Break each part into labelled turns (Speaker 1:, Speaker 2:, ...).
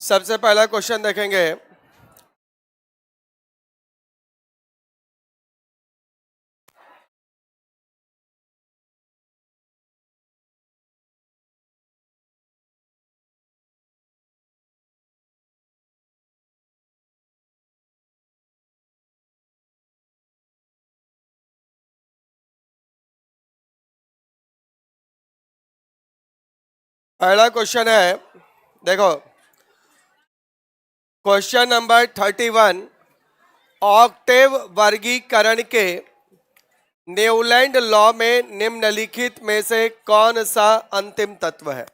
Speaker 1: सबसे पहला क्वेश्चन देखेंगे। पहला क्वेश्चन है, देखो क्वेश्चन नंबर 31। ऑक्टेव वर्गीकरण के न्यूलैंड लॉ में निम्नलिखित में से कौन सा अंतिम तत्व है?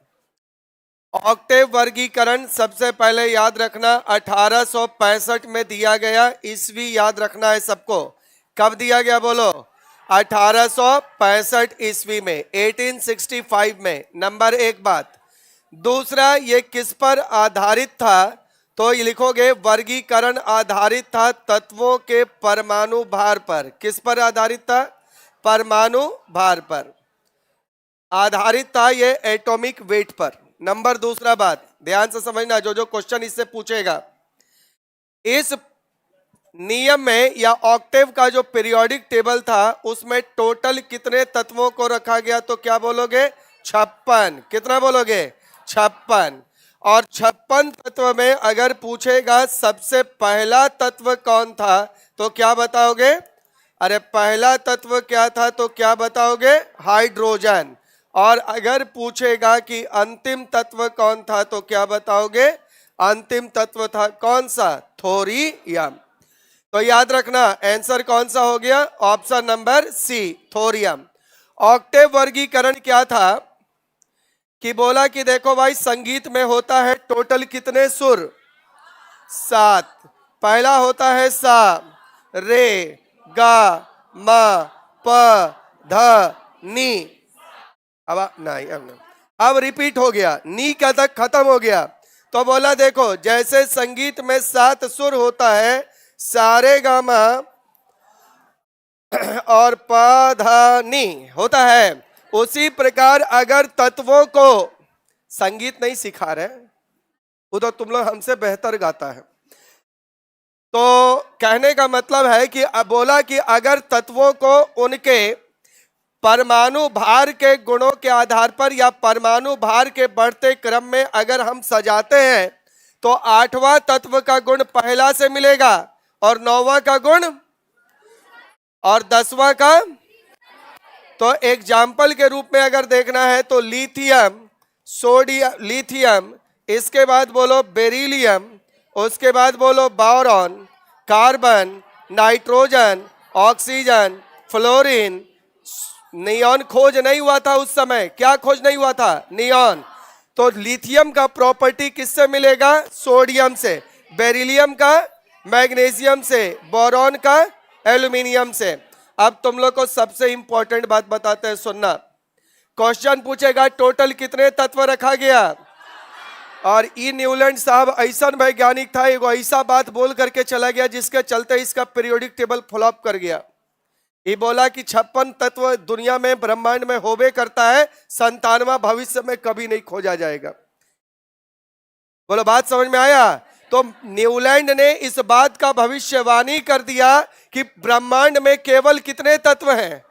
Speaker 1: ऑक्टेव वर्गीकरण सबसे पहले याद रखना 1865 में दिया गया। ईस्वी याद रखना है सबको। कब दिया गया बोलो? 1865 ईस्वी में, 1865 में। नंबर एक बात। दूसरा, ये किस पर आधारित था? तो ये लिखोगे वर्गीकरण आधारित था तत्वों के परमाणु भार पर। किस पर आधारित था? परमाणु भार पर आधारित था, ये एटॉमिक वेट पर। नंबर दूसरा बात ध्यान से समझना, जो जो क्वेश्चन इससे पूछेगा। इस नियम में या ऑक्टेव का जो पीरियोडिक टेबल था उसमें टोटल कितने तत्वों को रखा गया? तो क्या बोलोगे? 56। कितना बोलोगे? 56। और 56 तत्व में अगर पूछेगा सबसे पहला तत्व कौन था तो क्या बताओगे? अरे पहला तत्व क्या था तो क्या बताओगे? हाइड्रोजन। और अगर पूछेगा कि अंतिम तत्व कौन था तो क्या बताओगे? अंतिम तत्व था कौन सा? थोरियम। तो याद रखना आंसर कौन सा हो गया? Option number C, thorium. Octave वर्गीकरण क्या था कि बोला कि देखो भाई, संगीत में होता है टोटल कितने सुर? 7। पहला होता है सा, रे, गा, मा, प, ध, नी। अब नहीं, अब नहीं, अब रिपीट हो गया। नी का तक खत्म हो गया। तो बोला देखो, जैसे संगीत में 7 सुर होता है, सारे गामा और पाधानी होता है, उसी प्रकार अगर तत्वों को, संगीत नहीं सिखा रहे, वो तो तुम लोग हमसे बेहतर गाता है। तो कहने का मतलब है कि बोला कि अगर तत्वों को उनके परमाणु भार के गुणों के आधार पर या परमाणु भार के बढ़ते क्रम में अगर हम सजाते हैं तो 8वां तत्व का गुण पहला से मिलेगा और 9वां का गुण और 10वां का। तो एग्जाम्पल के रूप में अगर देखना है तो लिथियम, सोडियम, लिथियम, इसके बाद बोलो बेरिलियम, उसके बाद बोलो boron, carbon, nitrogen, oxygen, fluorine. Neon खोज नहीं हुआ था उस समय। क्या खोज नहीं हुआ था? नियॉन। तो लिथियम का प्रॉपर्टी किससे मिलेगा? सोडियम से। बेरिलियम का मैग्नीशियम से। बोरॉन का एल्यूमिनियम से। अब तुम लोग को सबसे इंपॉर्टेंट बात बताते हैं, सुनना। क्वेश्चन पूछेगा टोटल कितने तत्व रखा गया? और ई न्यूलैंड साहब ऐसा वैज्ञानिक था, एगो ऐसा बात बोल करके चला गया जिसके चलते इसका पीरियोडिक टेबल फ्लॉप कर गया। ये बोला कि 56 तत्व दुनिया में ब्रह्मांड में होबे करता है, 97वां भविष्य में कभी नहीं खोजा जाएगा। बोलो बात समझ में आया? तो न्यूलैंड ने इस बात का भविष्यवाणी कर दिया कि ब्रह्मांड में केवल कितने तत्व हैं?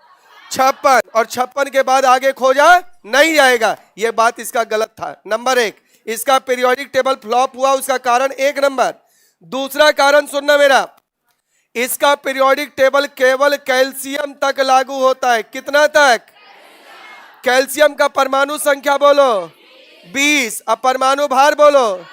Speaker 1: 56। और 56 के बाद आगे खोजा नहीं जाएगा। यह बात इसका गलत था। नंबर एक, इसका पीरियोडिक टेबल फ्लॉप हुआ, उसका कारण एक नंबर। दूसरा कारण सुनना मेरा, इसका पीरियोडिक टेबल केवल कैल्शियम तक लागू होता है। कितना तक? कैल्शियम का परमाणु संख्या बोलो 20, अब परमाणु भार बोलो।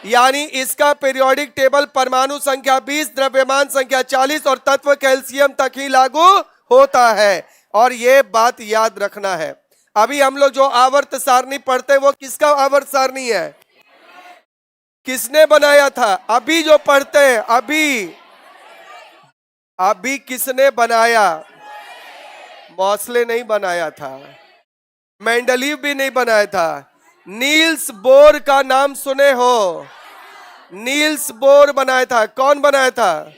Speaker 1: यानी इसका पीरियोडिक टेबल परमाणु संख्या 20, द्रव्यमान संख्या 40 और तत्व कैल्शियम तक ही लागू होता है। और ये बात याद रखना है। अभी हम लोग जो आवर्त सारणी पढ़ते हैं वो किसका आवर्त सारणी है? किसने बनाया था? अभी जो पढ़ते हैं, अभी अभी किसने बनाया? मॉसले नहीं बनाया था, मेंडलीव भी नहीं बनाया था, नील्स बोर का नाम सुने हो? नील्स बोर बनाया था। कौन बनाया था?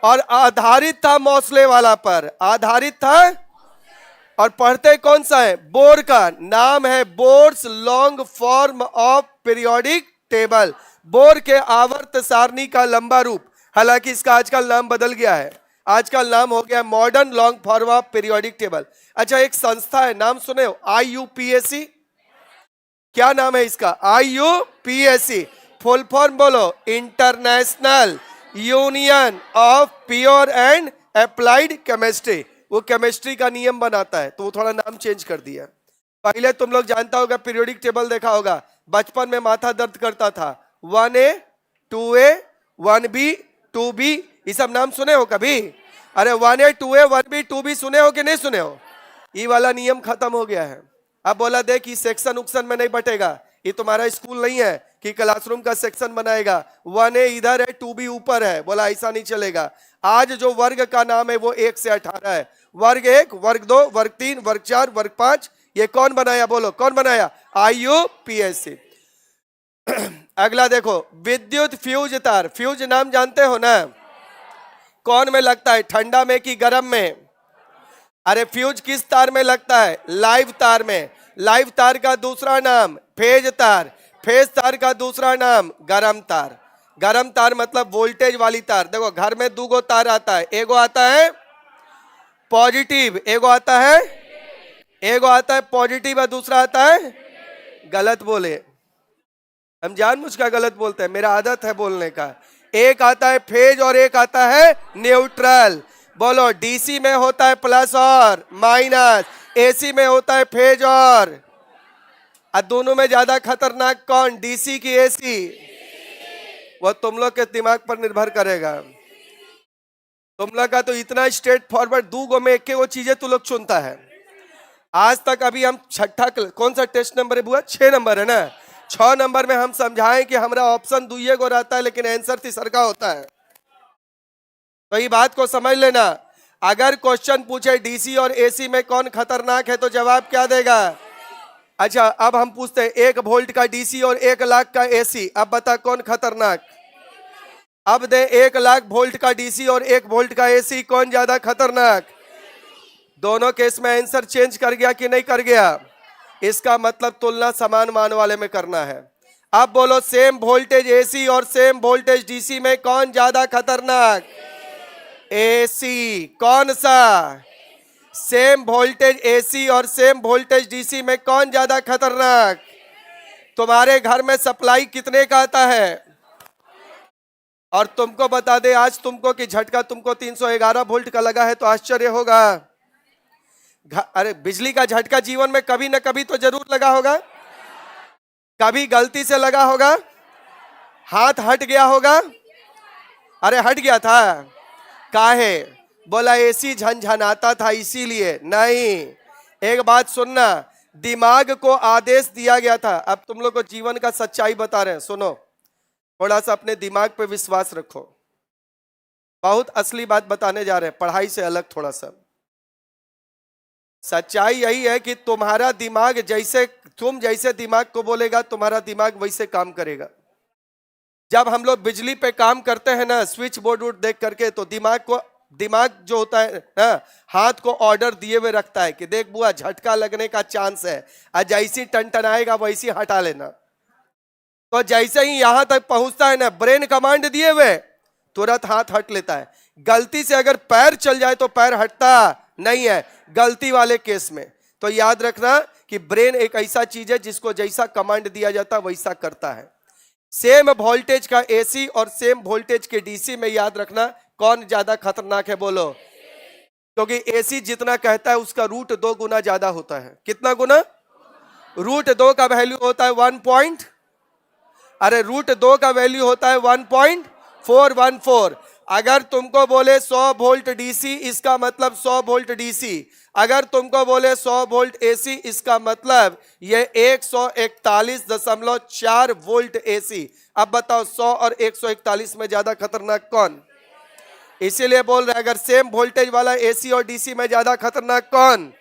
Speaker 1: और आधारित था मॉसले वाला पर, आधारित था। और पढ़ते कौन सा है? बोर का नाम है Bohr's long form of periodic table, Bohr के आवर्त सारणी का लंबा रूप। हालांकि इसका आजकल नाम बदल गया है, आजकल नाम हो गया modern long form of periodic table. अच्छा, एक संस्था है, नाम सुने हो? IUPAC। क्या नाम है इसका? IUPAC। फुल फॉर्म बोलो, international union of pure and applied chemistry. वो केमिस्ट्री का नियम बनाता है, तो वो थोड़ा नाम चेंज कर दिया। पहले तुम लोग जानता होगा, पीरियोडिक टेबल देखा होगा, बचपन में माथा दर्द करता था, 1A 2A 1B 2B, ये सब नाम सुने हो कभी? अरे 1A 2A 1B 2B सुने हो कि नहीं सुने हो? ये वाला नियम खत्म हो गया है। अब बोला देख, ये सेक्शन उक्शन में नहीं बटेगा, ये तुम्हारा स्कूल नहीं है कि क्लासरूम का सेक्शन बनाएगा, 1A इधर है 2B ऊपर है, बोला ऐसा नहीं चलेगा। आज जो वर्ग का नाम है वो 1 से 18 है। वर्ग 1, वर्ग 2, वर्ग 3, वर्ग 4, वर्ग 5, ये कौन बनाया? बोलो कौन बनाया? IUPAC। अगला देखो, विद्युत फ्यूज तार। फ्यूज नाम जानते हो ना? कौन में लगता है, ठंडा में कि गर्म में? अरे फ्यूज किस तार में लगता है? लाइव तार में। लाइव तार का दूसरा नाम फेज तार, फेज तार का दूसरा नाम गरम तार। गरम तार मतलब वोल्टेज वाली तार। देखो, घर में 2 तार आता है, एगो आता है पॉजिटिव, एगो आता है पॉजिटिव और दूसरा आता है, गलत बोले, हम जानबूझ कर गलत बोलते हैं, मेरा आदत है बोलने का। एक आता है फेज और एक आता है न्यूट्रल। बोलो, डीसी में होता है प्लस और माइनस, एसी में होता है फेज और दोनों में ज्यादा खतरनाक कौन? डीसी की एसी? वो तुम लोग के दिमाग पर निर्भर करेगा। तुम लोग का तो इतना स्ट्रेट फॉरवर्ड, 2 में एक वो चीजें तू लोग चुनता है। आज तक अभी हम छठा, कौन सा टेस्ट नंबर है बुआ? 6 नंबर है ना? 6 नंबर में हम समझाएं कि हमारा ऑप्शन 2 को रहता है, लेकिन आंसर तीसर का होता है। तो ये बात को समझ लेना। अगर क्वेश्चन पूछे डीसी और एसी में कौन खतरनाक है, तो जवाब क्या देगा? अच्छा, अब हम पूछते हैं 1 वोल्ट का डीसी और 1 लाख का एसी, अब बता कौन खतरनाक? अब दे 1 लाख वोल्ट का डीसी और 1 वोल्ट का एसी, कौन ज्यादा खतरनाक? दोनों केस में आंसर चेंज कर गया कि नहीं कर गया? इसका मतलब तुलना समान मान वाले में करना है। अब बोलो, सेम वोल्टेज एसी और सेम वोल्टेज डीसी में कौन ज्यादा खतरनाक? एसी। कौन सा? सेम वोल्टेज एसी और सेम वोल्टेज डीसी में कौन ज्यादा खतरनाक? तुम्हारे घर में सप्लाई कितने का आता है? और तुमको बता दे आज तुमको कि झटका तुमको 311 वोल्ट का लगा है, तो आश्चर्य होगा। अरे बिजली का झटका जीवन में कभी ना कभी तो जरूर लगा होगा, कभी गलती से लगा होगा, हाथ हट गया होगा। अरे हट गया था, काहे? बोला एसी झनझनाता था इसीलिए। नहीं, एक बात सुनना, दिमाग को आदेश दिया गया था। अब तुम लोग को जीवन का सच्चाई बता रहे हैं, सुनो, थोड़ा सा अपने दिमाग पे विश्वास रखो। बहुत असली बात बताने जा रहे हैं, पढ़ाई से अलग थोड़ा सा। सच्चाई यही है कि तुम्हारा दिमाग जैसे, तुम जैसे दिमाग को बोलेगा, तुम्हारा दिमाग वैसे काम करेगा। जब हम लोग बिजली पे काम करते हैं ना, स्विच बोर्ड देख करके, तो दिमाग जो होता है ना, हाथ को ऑर्डर दिए हुए रखता है कि देख बुआ, झटका लगने का चांस है, और जैसी टनटनाएगा वैसी हटा लेना। तो जैसे ही यहां तक पहुंचता है ना, ब्रेन कमांड दिए हुए, तुरंत हाथ हट लेता है। गलती से अगर पैर चल जाए तो पैर हटता नहीं है, गलती वाले केस में। तो याद रखना कि ब्रेन एक ऐसा चीज है जिसको जैसा कमांड दिया जाता है वैसा करता है। सेम वोल्टेज का एसी और सेम वोल्टेज के डीसी में याद रखना कौन ज्यादा खतरनाक है? बोलो, क्योंकि एसी जितना कहता है उसका रूट 2 गुना ज्यादा होता है। कितना गुना? रूट 2 का वैल्यू होता है 1 अरे रूट 2 का वैल्यू होता है 1.414। अगर तुमको बोले 100 वोल्ट डीसी, इसका मतलब 100 वोल्ट डीसी। अगर तुमको बोले 100 वोल्ट एसी, इसका मतलब ये 141.4 वोल्ट एसी। अब बताओ 100 और 141 में ज्यादा खतरनाक कौन? इसीलिए बोल रहे हैं अगर सेम वोल्टेज वाला एसी और डीसी में ज्यादा खतरनाक कौन?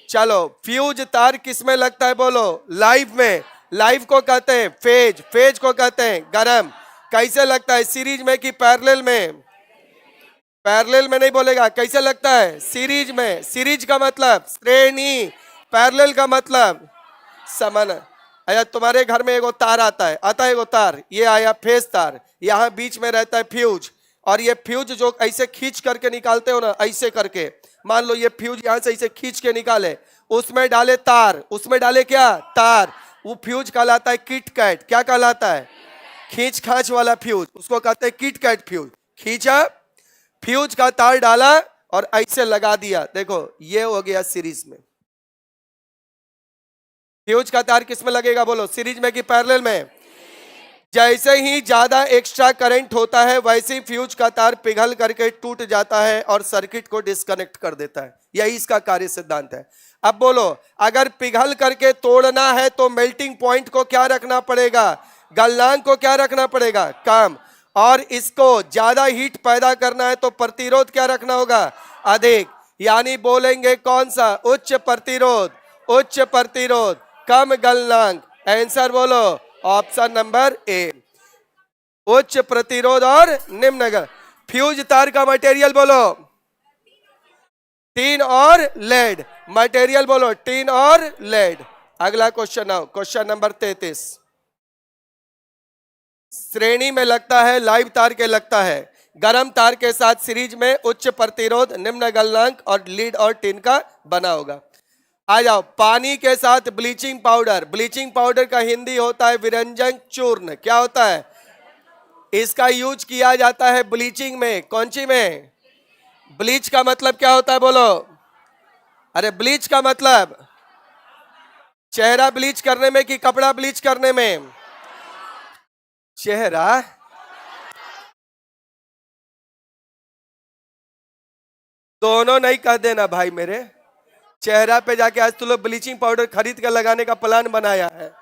Speaker 1: चलो, फ्यूज तार किस में लगता है बोलो? लाइव में। लाइव को कहते हैं फेज, फेज को कहते हैं गरम। कैसे लगता है, सीरीज में कि पैरेलल में? पैरेलल में नहीं बोलेगा, कैसे लगता है? सीरीज में। सीरीज का मतलब श्रेणी, पैरेलल का मतलब समान। अच्छा, तुम्हारे घर में एगो तार आता है एगो तार, ये आया फेज तार, यहाँ बीच में रहता है फ्यूज, और ये फ्यूज जो ऐसे खींच करके निकालते हो ना, ऐसे करके, मान लो ये फ्यूज यहाँ से ऐसे खींच के निकाले, उसमें डाले तार, उसमें डाले क्या? तार। वो फ्यूज कहलाता है किट कैट। क्या कहलाता है? खींच खांच वाला फ्यूज, उसको कहते हैं किट कैट फ्यूज। खींचा, फ्यूज का तार डाला और ऐसे लगा दिया। देखो ये हो गया सीरीज में। फ्यूज का तार किस में लगेगा बोलो? सीरीज में कि पैरेलल में? जैसे ही ज्यादा एक्स्ट्रा करंट होता है वैसे ही फ्यूज का तार पिघल करके टूट जाता है और सर्किट को डिस्कनेक्ट कर देता है। यही इसका कार्य सिद्धांत है। अब बोलो, अगर पिघल करके तोड़ना है तो मेल्टिंग पॉइंट को क्या रखना पड़ेगा? गलनांक को क्या रखना पड़ेगा? कम। और इसको ज्यादा हीट पैदा करना है तो प्रतिरोध क्या रखना होगा? अधिक। यानी बोलेंगे कौन सा? उच्च प्रतिरोध। उच्च प्रतिरोध, कम गलनांक। आंसर बोलो, ऑप्शन नंबर ए, उच्च प्रतिरोध और निम्न गल। फ्यूज तार का मटेरियल बोलो? टीन और लेड। मटेरियल बोलो? टीन और लेड। अगला क्वेश्चन आओ, क्वेश्चन नंबर 33। श्रेणी में लगता है, लाइव तार के लगता है, गर्म तार के साथ सीरीज में उच्च प्रतिरोध, निम्न गलनांक और लीड और टीन का बना होगा। आ जाओ, पानी के साथ ब्लीचिंग पाउडर। ब्लीचिंग पाउडर का हिंदी होता है विरंजन चूर्ण। क्या होता है? इसका यूज किया जाता है ब्लीचिंग में। कौन सी में? ब्लीच का मतलब क्या होता है बोलो? अरे ब्लीच का मतलब चेहरा ब्लीच करने में कि कपड़ा ब्लीच करने में? चेहरा। दोनों नहीं कह देना भाई मेरे। चेहरा पे जाके आज तू लोग ब्लीचिंग पाउडर खरीद कर लगाने का प्लान बनाया है।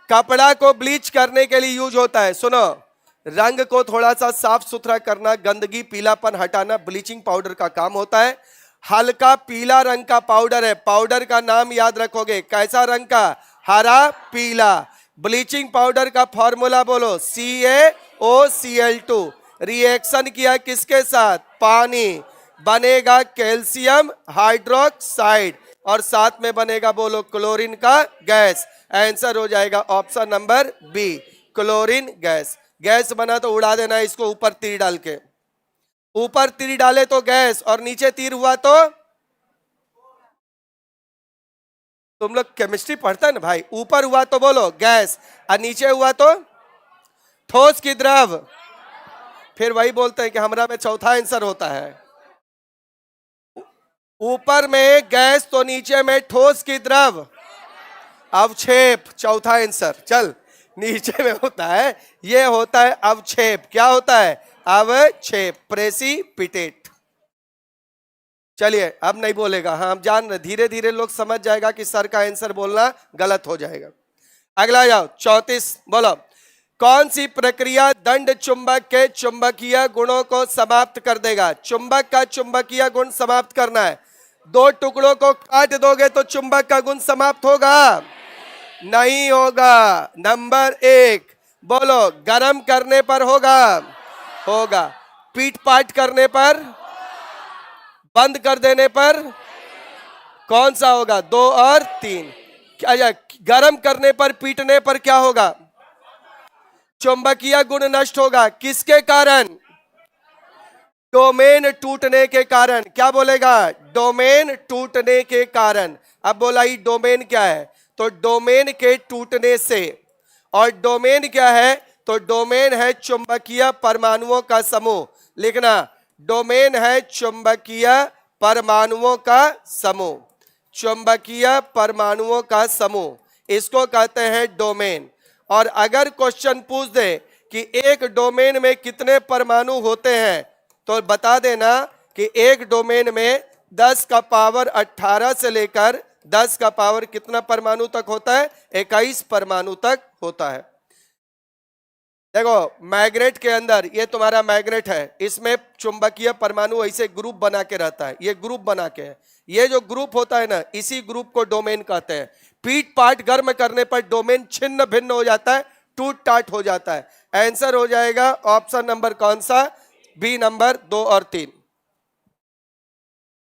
Speaker 1: कपड़ा को ब्लीच करने के लिए यूज होता है। सुनो, रंग को थोड़ा सा साफ सुथरा करना, गंदगी पीलापन हटाना ब्लीचिंग पाउडर का काम होता है। हल्का पीला रंग का पाउडर है। पाउडर का नाम याद रखोगे, कैसा रंग का? हरा पीला। ब्लीचिंग पाउडर का फॉर्मूला बोलो? CaOCl2। रिएक्शन किया किसके साथ? पानी, बनेगा कैल्शियम हाइड्रोक्साइड और साथ में बनेगा बोलो क्लोरीन का गैस। आंसर हो जाएगा option number B, chlorine gas. Gas बना तो उड़ा देना इसको, ऊपर तीर डाल के। ऊपर तीर डाले तो गैस और नीचे तीर हुआ तो? तुम लोग केमिस्ट्री पढ़ता है ना भाई। ऊपर हुआ तो बोलो गैस और नीचे हुआ तो ठोस की द्रव। फिर वही बोलते हैं कि हमरा में चौथा आंसर होता है। ऊपर में गैस तो नीचे में ठोस की द्रव, अवक्षेप। चौथा आंसर। चल, नीचे में होता है, ये होता है अवक्षेप। क्या होता है? अवक्षेप, प्रेसिपिटेट। चलिए अब नहीं बोलेगा। हाँ, हम जान रहे, धीरे धीरे लोग समझ जाएगा कि सर का आंसर बोलना गलत हो जाएगा। अगला जाओ, 34 बोलो। कौन सी प्रक्रिया दंड चुंबक के चुंबकीय गुणों को समाप्त कर देगा? चुंबक का चुंबकीय गुण समाप्त करना है। दो टुकड़ों को काट दोगे तो चुंबक का गुण समाप्त होगा? नहीं होगा। नंबर 1 बोलो, गरम करने पर होगा? होगा। पीट पाट करने पर? बंद कर देने पर? कौन सा होगा? 2 और 3। क्या गरम करने पर, पीटने पर क्या होगा? चुंबकीय गुण नष्ट होगा। किसके कारण? डोमेन टूटने के कारण। क्या बोलेगा? डोमेन टूटने के कारण। अब बोला ही डोमेन क्या है? तो डोमेन के टूटने से। और डोमेन क्या है? तो डोमेन है चुंबकीय परमाणुओं का समूह। लिखना, डोमेन है चुंबकीय परमाणुओं का समूह। चुंबकीय परमाणुओं का समूह, इसको कहते हैं डोमेन। और अगर क्वेश्चन पूछ दे कि एक डोमेन में कितने परमाणु होते हैं, तो बता देना कि एक डोमेन में 10 का पावर 18 से लेकर 10 का पावर कितना परमाणु तक होता है? 21 परमाणु तक होता है। देखो मैग्नेट के अंदर, ये तुम्हारा मैग्नेट है, इसमें चुंबकीय परमाणु ऐसे ग्रुप बना के रहता है, ये ग्रुप बना के है। ये जो ग्रुप होता है ना, इसी ग्रुप को डोमेन कहते हैं। पीट पाट गर्म करने पर डोमेन छिन्न भिन्न हो जाता है, टूट टाट हो जाता है। आंसर हो जाएगा ऑप्शन नंबर कौन सा? बी नंबर 2 और 3।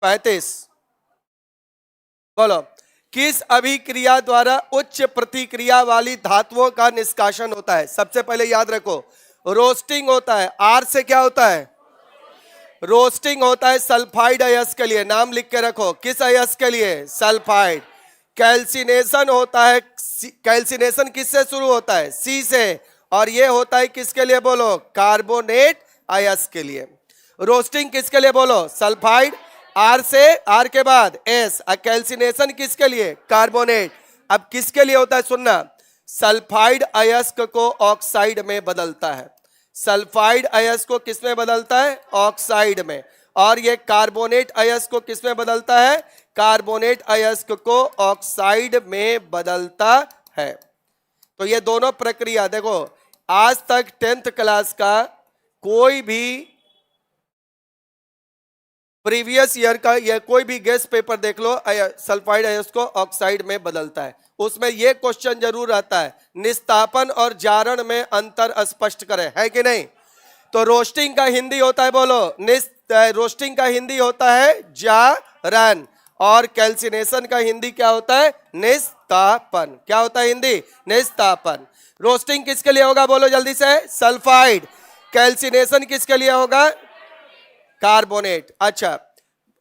Speaker 1: 35 बोलो, किस अभिक्रिया द्वारा उच्च प्रतिक्रिया वाली धातुओं का निष्कासन होता है? सबसे पहले याद रखो, रोस्टिंग होता है। आर से क्या होता है? रोस्टिंग होता है सल्फाइड अयस्क के लिए, नाम लिख के रखो। किस अयस्क के लिए? सल्फाइड। कैल्सिनेशन होता है, कैल्सिनेशन किससे शुरू होता है? सी से, और ये होता है किसके लिए बोलो? कार्बोनेट अयस्क के लिए। रोस्टिंग किसके लिए बोलो? सल्फाइड। आर से, आर के बाद एस। कैल्सिनेशन किसके लिए? कार्बोनेट। अब किसके लिए होता है? सुनना, सल्फाइड अयस्क को ऑक्साइड में बदलता है। सल्फाइड अयस्क को किस में बदलता है? ऑक्साइड में। और ये कार्बोनेट अयस्क को किस में बदलता है? कार्बोनेट अयस्क को ऑक्साइड में बदलता है। तो ये दोनों प्रक्रिया देखो, आज तक 10th क्लास का कोई भी प्रीवियस ईयर का या कोई भी गेस्ट पेपर देख लो, सल्फाइड अयस्क को ऑक्साइड में बदलता है। उसमें यह क्वेश्चन जरूर आता है, निस्तापन और जारण में अंतर स्पष्ट करें, है कि नहीं? तो रोस्टिंग का हिंदी होता है, बोलो रोस्टिंग का हिंदी होता है जारण, और कैल्सिनेशन का हिंदी क्या होता है? निस्तापन। क्या होता है हिंदी? निस्तापन। रोस्टिंग किसके लिए होगा? बोलो जल्दी से। सल्फाइड। कैल्सिनेशन किसके लिए होगा? कार्बोनेट। अच्छा,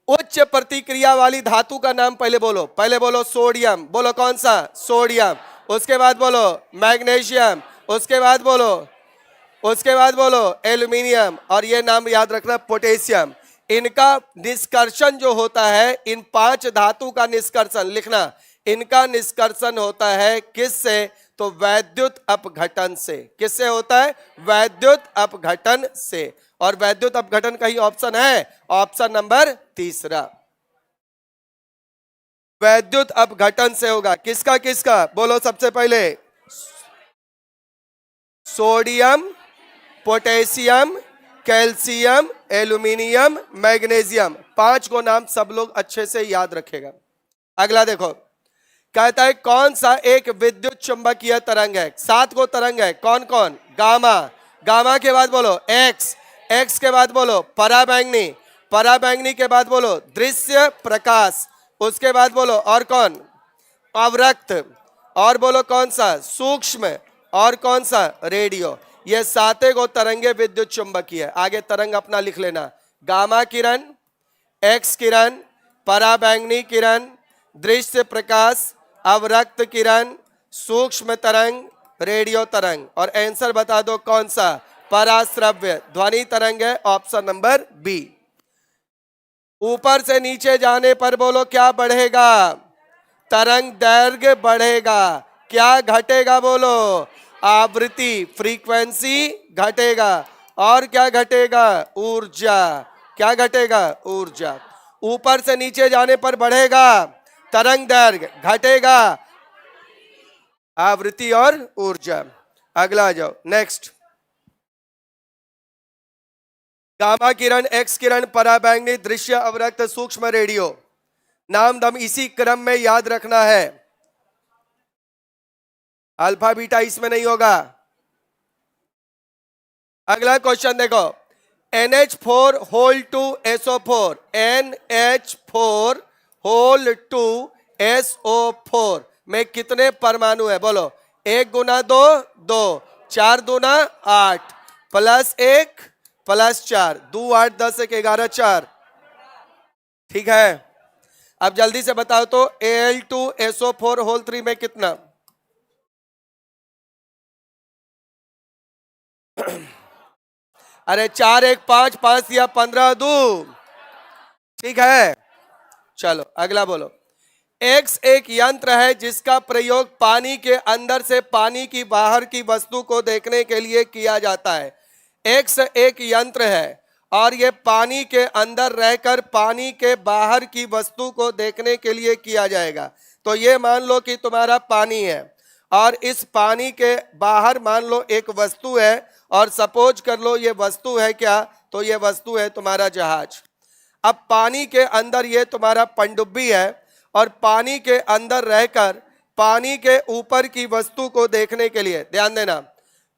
Speaker 1: उच्च प्रतिक्रिया वाली धातु का नाम पहले बोलो। पहले बोलो सोडियम। बोलो कौन सा? सोडियम। उसके बाद बोलो मैग्नीशियम। उसके बाद बोलो एल्यूमिनियम, और ये नाम याद रखना पोटेशियम। इनका निष्कर्षण जो होता है, इन 5 धातु का निष्कर्षण लिखना, इनका निष्कर्षण होता है किससे? तो वैद्युत अपघटन से। किससे होता है? वैद्युत अपघटन से। और वैद्युत अपघटन का ही ऑप्शन है ऑप्शन नंबर 3। वैद्युत अपघटन से होगा। किसका किसका? बोलो सबसे पहले sodium, potassium, calcium, aluminium, magnesium. 5 को नाम सब लोग अच्छे से याद रखेगा। अगला देखो, कहता है कौन सा एक विद्युत चुंबकीय तरंग है? 7 को तरंग है। कौन कौन? गामा। गामा के बाद बोलो एक्स। एक्स के बाद बोलो पराबैंगनी। पराबैंगनी के बाद बोलो दृश्य प्रकाश। उसके बाद बोलो और कौन? अवरक्त। और बोलो कौन सा? सूक्ष्म। और कौन सा? रेडियो। ये 7 को तरंगे विद्युत चुंबकीय है। आगे तरंग अपना लिख लेना, गामा किरण, एक्स किरण, पराबैंगनी किरण, दृश्य प्रकाश, अवरक्त किरण, सूक्ष्म तरंग, रेडियो तरंग। और आंसर बता दो कौन सा? पराश्रव्य ध्वनि तरंग है, ऑप्शन नंबर बी। ऊपर से नीचे जाने पर बोलो क्या बढ़ेगा? तरंग दैर्घ्य बढ़ेगा। क्या घटेगा? बोलो आवृत्ति, फ्रीक्वेंसी घटेगा। और क्या घटेगा? ऊर्जा। क्या घटेगा? ऊर्जा। ऊपर से नीचे जाने पर बढ़ेगा तरंग दैर्घ्य, घटेगा आवृत्ति और ऊर्जा। अगला आ जाओ, नेक्स्ट। गामा किरण, एक्स किरण, पराबैंगनी, दृश्य, अवरक्त, सूक्ष्म, रेडियो। नाम दम इसी क्रम में याद रखना है। अल्फा बीटा इसमें नहीं होगा। अगला क्वेश्चन देखो, NH4 whole 2 SO4, NH4 whole 2 SO4 में कितने परमाणु है? बोलो 1 गुना 2 2, 4 दूना 8, प्लस 1 प्लस 4, 2 8 10 1 11 4। ठीक है, अब जल्दी से बताओ तो Al2SO4 होल 3 में कितना? अरे 4 1 5, 5 या 15 2। ठीक है, चलो अगला बोलो। एक्स एक यंत्र है जिसका प्रयोग पानी के अंदर से पानी की बाहर की वस्तु को देखने के लिए किया जाता है। एक्स एक यंत्र है और यह पानी के अंदर रहकर पानी के बाहर की वस्तु को देखने के लिए किया जाएगा। तो ये मान लो कि तुम्हारा पानी है और इस पानी के बाहर मान लो एक वस्तु है, और सपोज कर लो ये वस्तु है क्या, तो ये वस्तु है तुम्हारा जहाज। अब पानी के अंदर ये तुम्हारा पनडुब्बी है, और पानी के अंदर रहकर पानी के ऊपर की वस्तु को देखने के लिए, ध्यान देना,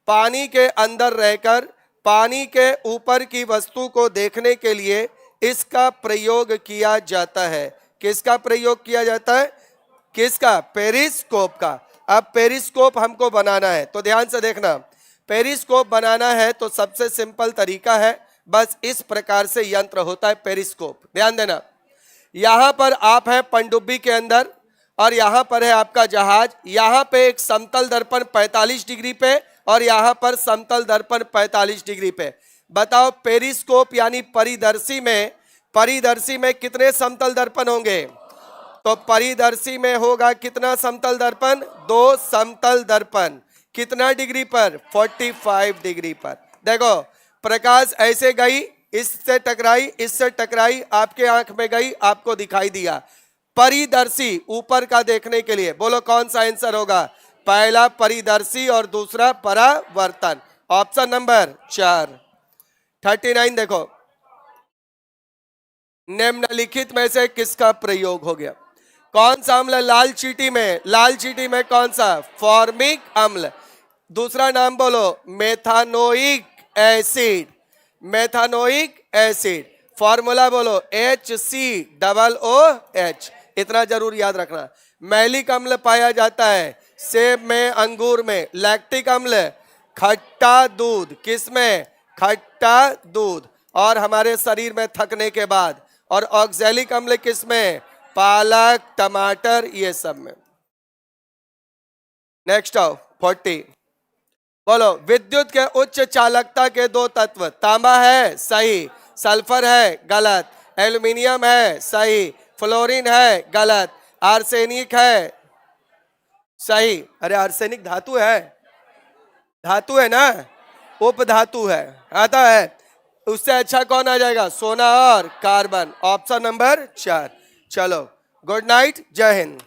Speaker 1: पानी के अंदर रहकर पानी के ऊपर की वस्तु को देखने के लिए इसका प्रयोग किया जाता है। किसका प्रयोग किया जाता है? किसका? पेरिस्कोप का। अब पेरिस्कोप हमको बनाना है, तो ध्यान से देखना, पेरिस्कोप बनाना है तो सबसे सिंपल तरीका है, बस इस प्रकार से यंत्र होता है पेरिस्कोप। ध्यान देना, यहां पर आप है पनडुब्बी के अंदर, और यहां पर है आपका जहाज। यहां पे एक समतल दर्पण 45 डिग्री पे, और यहां पर समतल दर्पण 45 डिग्री पे। बताओ पेरिस्कोप यानी परिदर्शी में कितने समतल दर्पण होंगे? तो परिदर्शी में होगा कितना समतल दर्पण? 2 समतल दर्पण। कितना डिग्री पर? 45 डिग्री पर। देखो प्रकाश ऐसे गई, इससे टकराई, आपके आंख में गई, आपको दिखाई दिया। परिदर्शी ऊपर का देखने के लिए, बोलो कौन सा आंसर होगा? पहला परिदर्शी और दूसरा परावर्तन। Option number 4। 39 देखो, निम्नलिखित में से किसका प्रयोग हो गया? कौन सा अम्ल लाल चीटी में कौन सा? फॉर्मिक अम्ल। दूसरा नाम बोलो, मेथानोइक एसिड। फॉर्मूला बोलो HCOOH। इतना जरूर याद रखना। मैलिक अम्ल पाया जाता है सेब में, अंगूर में। लैक्टिक अम्ल खट्टा दूध, किसमें? खट्टा दूध, और हमारे शरीर में थकने के बाद। और ऑक्सैलिक अम्ल किसमें? पालक, टमाटर, ये सब में। नेक्स्ट आओ 40। बोलो, विद्युत के उच्च चालकता के 2 तत्व। तांबा है, सही। सल्फर है, गलत। एल्युमिनियम है, सही। फ्लोरीन है, गलत। आर्सेनिक है, सही। अरे आर्सेनिक धातु है ना, उपधातु है, आता है। उससे अच्छा कौन आ जाएगा? सोना और कार्बन। Option number 4। चलो, गुड नाइट, जय हिंद।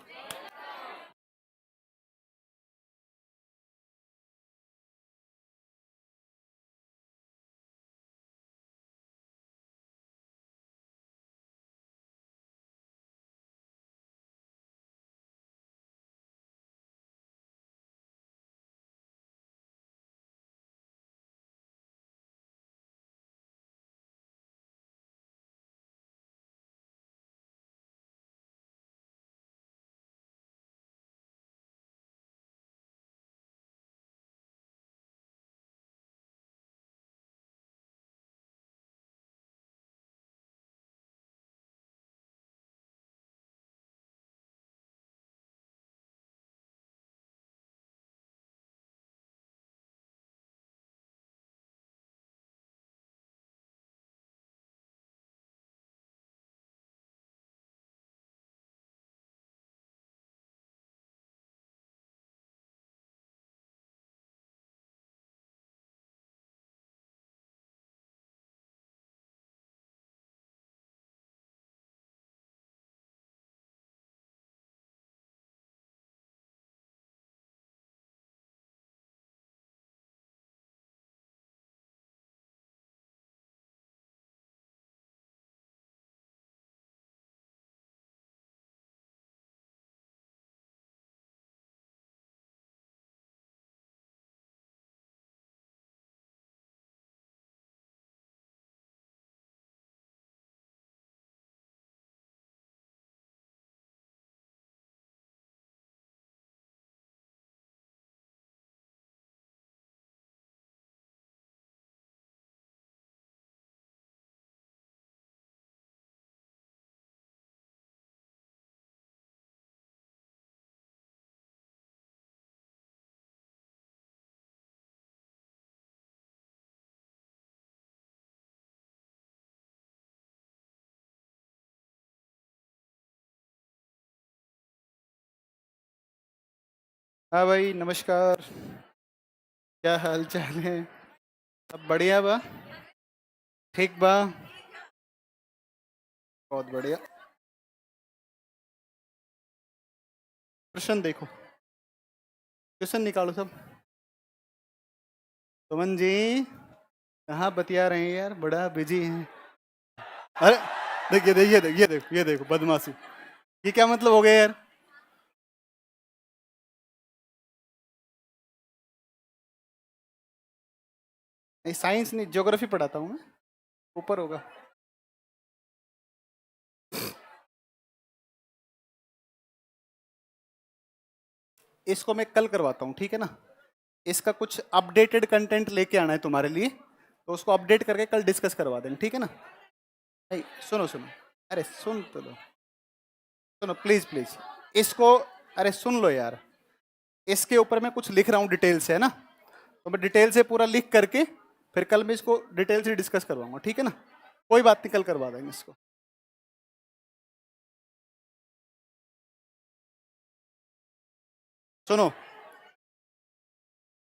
Speaker 2: हाँ भाई, नमस्कार। क्या हाल चाल है? सब बढ़िया बा? ठीक बा? बहुत बढ़िया। प्रश्न देखो। क्वेश्चन निकालो सब। सुमन जी कहाँ बतिया रहे हैं यार, बड़ा बिजी हैं। अरे देखिए देखिए देखिए, ये देखो ये देखो बदमाशी, ये क्या मतलब हो गया यार। नहीं साइंस नहीं, ज्योग्राफी पढ़ाता हूँ मैं, ऊपर होगा। इसको मैं कल करवाता हूँ, ठीक है ना। इसका कुछ अपडेटेड कंटेंट लेके आना है तुम्हारे लिए, तो उसको अपडेट करके कल डिस्कस करवा देंगे, ठीक है ना। नहीं सुनो सुनो, अरे सुन तो लो, सुनो प्लीज प्लीज इसको, अरे सुन लो यार। इसके ऊपर मैं कुछ लिख रहा हूँ डिटेल से, है ना। तो मैं डिटेल से पूरा लिख करके फिर कल मैं इसको डिटेल से डिस्कस करवाऊंगा, ठीक है ना। कोई बात नहीं, कल करवा देंगे इसको। सुनो,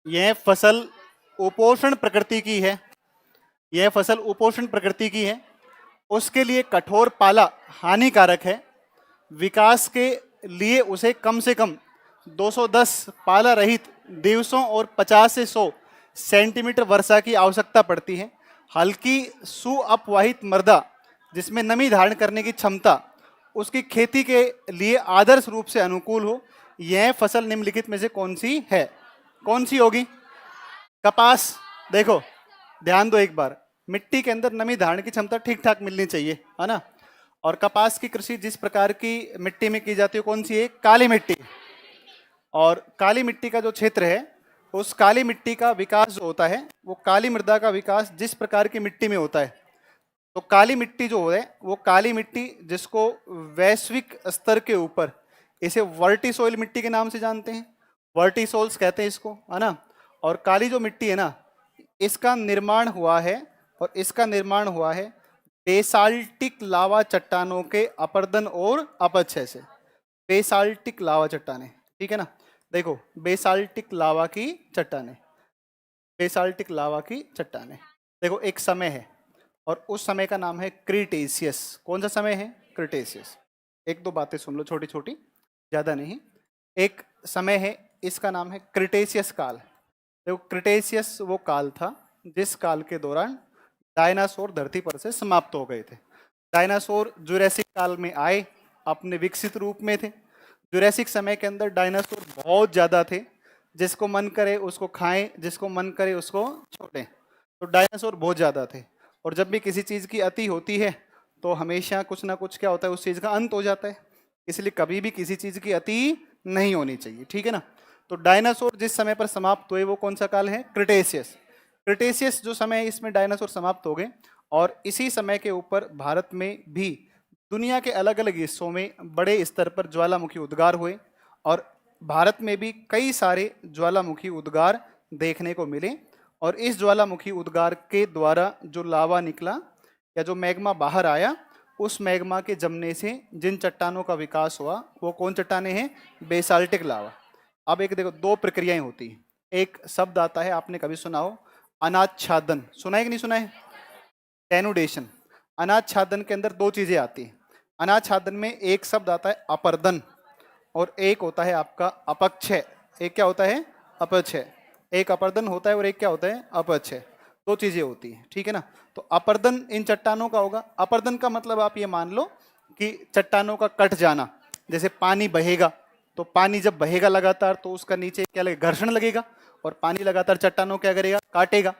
Speaker 2: यह फसल उपोषण प्रकृति की है, यह फसल उपोषण प्रकृति की है, उसके लिए कठोर पाला हानिकारक है। विकास के लिए उसे कम से कम 210 पाला रहित दिवसों और 50 से 100 सेंटीमीटर वर्षा की आवश्यकता पड़ती है। हल्की सुअपवाहित मृदा जिसमें नमी धारण करने की क्षमता उसकी खेती के लिए आदर्श रूप से अनुकूल हो। यह फसल निम्नलिखित में से कौन सी है? कौन सी होगी? कपास। देखो ध्यान दो एक बार, मिट्टी के अंदर नमी धारण की क्षमता ठीक ठाक मिलनी चाहिए, है ना। और कपास की कृषि जिस प्रकार की मिट्टी में की जाती है कौन सी है? काली मिट्टी। और काली मिट्टी का जो क्षेत्र है, उस काली मिट्टी का विकास जो होता है, वो काली मृदा का विकास जिस प्रकार की मिट्टी में होता है, तो काली मिट्टी जो है वो काली मिट्टी जिसको वैश्विक स्तर के ऊपर इसे वर्टिसोइल मिट्टी के नाम से जानते हैं, वर्टिसोल्स कहते हैं इसको, है ना। और काली जो मिट्टी है ना, इसका निर्माण हुआ है, और इसका निर्माण हुआ है बेसाल्टिक लावा चट्टानों के अपर्दन और अपक्षय से। बेसाल्टिक लावा चट्टानें, ठीक है ना। देखो बेसाल्टिक लावा की चट्टानें, बेसाल्टिक लावा की चट्टानें। देखो एक समय है, और उस समय का नाम है क्रीटेशियस। कौन सा समय है? क्रीटेशियस। एक दो बातें सुन लो छोटी छोटी, ज़्यादा नहीं। एक समय है, इसका नाम है क्रीटेशियस काल। देखो क्रीटेशियस वो काल था जिस काल के दौरान डायनासोर धरती पर से समाप्त हो गए थे। डायनासोर जुरैसिक काल में आए, अपने विकसित रूप में थे। जुरैसिक समय के अंदर डायनासोर बहुत ज़्यादा थे, जिसको मन करे उसको खाएं, जिसको मन करे उसको छोड़ें। तो डायनासोर बहुत ज़्यादा थे, और जब भी किसी चीज़ की अति होती है तो हमेशा कुछ ना कुछ क्या होता है, उस चीज़ का अंत हो जाता है। इसलिए कभी भी किसी चीज़ की अति नहीं होनी चाहिए, ठीक है ना। तो डायनासोर जिस समय पर समाप्त हुए वो कौन सा काल है? क्रिटेशियस। क्रिटेशियस जो समय है इसमें डायनासोर समाप्त हो गए, और इसी समय के ऊपर भारत में भी दुनिया के अलग अलग हिस्सों में बड़े स्तर पर ज्वालामुखी उद्गार हुए, और भारत में भी कई सारे ज्वालामुखी उद्गार देखने को मिले। और इस ज्वालामुखी उद्गार के द्वारा जो लावा निकला या जो मैग्मा बाहर आया, उस मैग्मा के जमने से जिन चट्टानों का विकास हुआ वो कौन चट्टानें हैं? Basaltic lava. अब एक देखो, दो प्रक्रियाएं होती हैं। एक शब्द आता है, आपने कभी सुना हो, अनाच्छादन। सुना है कि नहीं सुना है? टेनुडेशन। अनाच्छादन के अंदर दो चीजें आती हैं। अनाच्छादन में एक शब्द आता है अपर्दन, और एक होता है आपका अपक्षय। एक क्या होता है? अपक्षय। एक अपर्दन होता है और एक क्या होता है? अपक्षय। दो चीजें होती हैं, ठीक है ना। तो अपर्दन इन चट्टानों का होगा। अपर्दन का मतलब आप ये मान लो कि चट्टानों का कट जाना। जैसे पानी बहेगा, तो पानी जब बहेगा लगातार तो उसका नीचे क्या लगेगा? घर्षण लगेगा, और पानी लगातार चट्टानों क्या करेगा? काटेगा।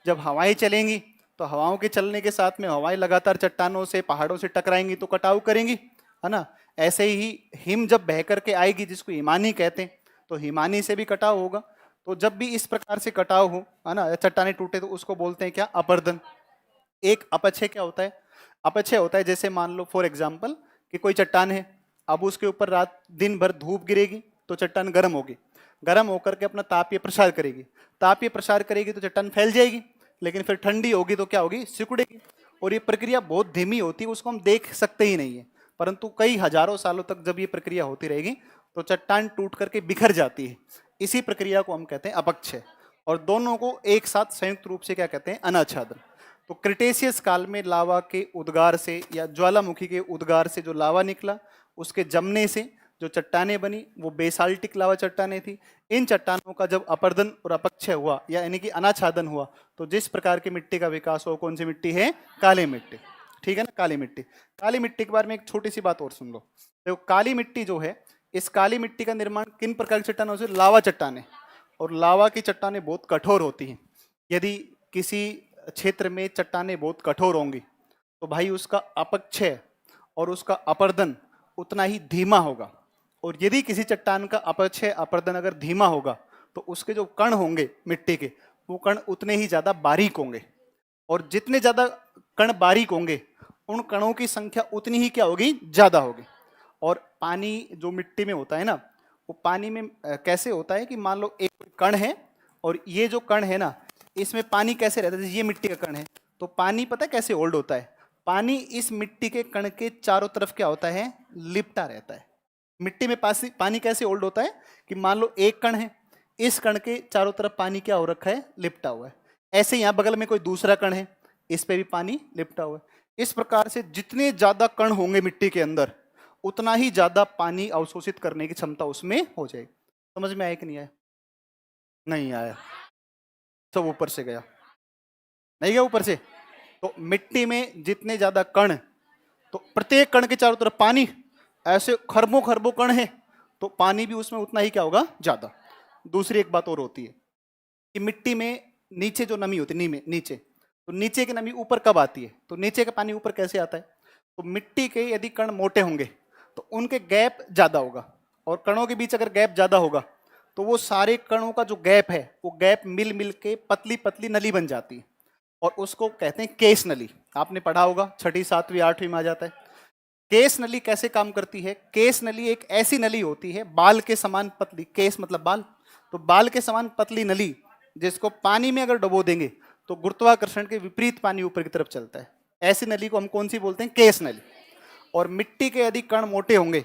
Speaker 2: जब हवाएं चलेंगी तो हवाओं के चलने के साथ में हवाएं लगातार चट्टानों से, पहाड़ों से टकराएंगी तो कटाव करेंगी, है ना। ऐसे ही हिम जब बह करके आएगी, जिसको हिमानी कहते हैं, तो हिमानी से भी कटाव होगा। तो जब भी इस प्रकार से कटाव हो, है ना, चट्टाने टूटे, तो उसको बोलते हैं क्या? अपर्दन। एक अपक्षय क्या होता है? अपक्षय होता है जैसे मान लो फॉर एग्जाम्पल कि कोई चट्टान है, अब उसके ऊपर रात दिन भर धूप गिरेगी तो चट्टान गर्म होगी, गर्म होकर के अपना तापीय प्रसार करेगी, तापीय प्रसार करेगी तो चट्टान फैल जाएगी, लेकिन फिर ठंडी होगी तो क्या होगी? सिकुड़ेगी। और ये प्रक्रिया बहुत धीमी होती है, उसको हम देख सकते ही नहीं है, परंतु कई हजारों सालों तक जब ये प्रक्रिया होती रहेगी तो चट्टान टूट करके बिखर जाती है। इसी प्रक्रिया को हम कहते हैं अपक्षय, और दोनों को एक साथ संयुक्त रूप से क्या कहते हैं? अनाच्छादन। तो क्रिटेशियस काल में लावा के उद्गार से या ज्वालामुखी के उद्गार से जो लावा निकला, उसके जमने से जो चट्टानें बनी वो बेसाल्टिक लावा चट्टानें थी। इन चट्टानों का जब अपर्दन और अपक्षय हुआ या यानी कि अनाच्छादन हुआ तो जिस प्रकार की मिट्टी का विकास हो, कौन सी मिट्टी है? काली मिट्टी। ठीक है ना, काली मिट्टी। काली मिट्टी के बारे में एक छोटी सी बात और सुन लो। देखो काली मिट्टी जो है, इस काली मिट्टी का निर्माण किन प्रकार की चट्टानों से? लावा चट्टानें। और लावा की चट्टानें बहुत कठोर होती हैं। यदि किसी क्षेत्र में चट्टानें बहुत कठोर होंगी तो भाई उसका अपक्षय और उसका अपर्दन उतना ही धीमा होगा। और यदि किसी चट्टान का अपक्षय अपर्दन अगर धीमा होगा तो उसके जो कण होंगे मिट्टी के, वो कण उतने ही ज्यादा बारीक होंगे। और जितने ज्यादा कण बारीक होंगे उन कणों की संख्या उतनी ही क्या होगी? ज्यादा होगी। और पानी जो मिट्टी में होता है ना, वो पानी में कैसे होता है कि मान लो एक कण है और ये जो कण है ना, इसमें पानी कैसे रहता है? जैसे ये मिट्टी का कण है तो पानी पता है कैसे होल्ड होता है? पानी इस मिट्टी के कण के चारों तरफ क्या होता है? लिपटा रहता है। मिट्टी में पानी कैसे होल्ड होता है कि मान लो एक कण है, इस कण के चारों तरफ पानी क्या हो रखा है? लिपटा हुआ है। ऐसे यहाँ बगल में कोई दूसरा कण है, इस पे भी पानी लिपटा हुआ है। इस प्रकार से जितने ज्यादा कण होंगे मिट्टी के अंदर उतना ही ज्यादा पानी अवशोषित करने की क्षमता उसमें हो जाएगी। समझ में आया कि नहीं आया? नहीं आया, सब ऊपर से गया। नहीं गया ऊपर से? तो मिट्टी में जितने ज्यादा कण, तो प्रत्येक कण के चारों तरफ पानी, ऐसे खरबों खरबों कण है तो पानी भी उसमें उतना ही क्या होगा? ज्यादा। दूसरी एक बात और होती है कि मिट्टी में नीचे जो नमी होती है, नीचे, तो नीचे की नमी ऊपर कब आती है? तो नीचे का पानी ऊपर कैसे आता है? तो मिट्टी के यदि कण मोटे होंगे तो उनके गैप ज्यादा होगा, और कणों के बीच अगर गैप ज्यादा होगा तो वो सारे कणों का जो गैप है वो गैप मिल मिल के पतली पतली नली बन जाती है, और उसको कहते हैं केस नली। आपने पढ़ा होगा, छठी सातवीं आठवीं में आ जाता है। केस नली कैसे काम करती है? केस नली एक ऐसी नली होती है बाल के समान पतली, केस मतलब बाल, तो बाल के समान पतली नली जिसको पानी में अगर डुबो देंगे तो गुरुत्वाकर्षण के विपरीत पानी ऊपर की तरफ चलता है। ऐसी नली को हम कौन सी बोलते हैं? केस नली। और मिट्टी के यदि कण मोटे होंगे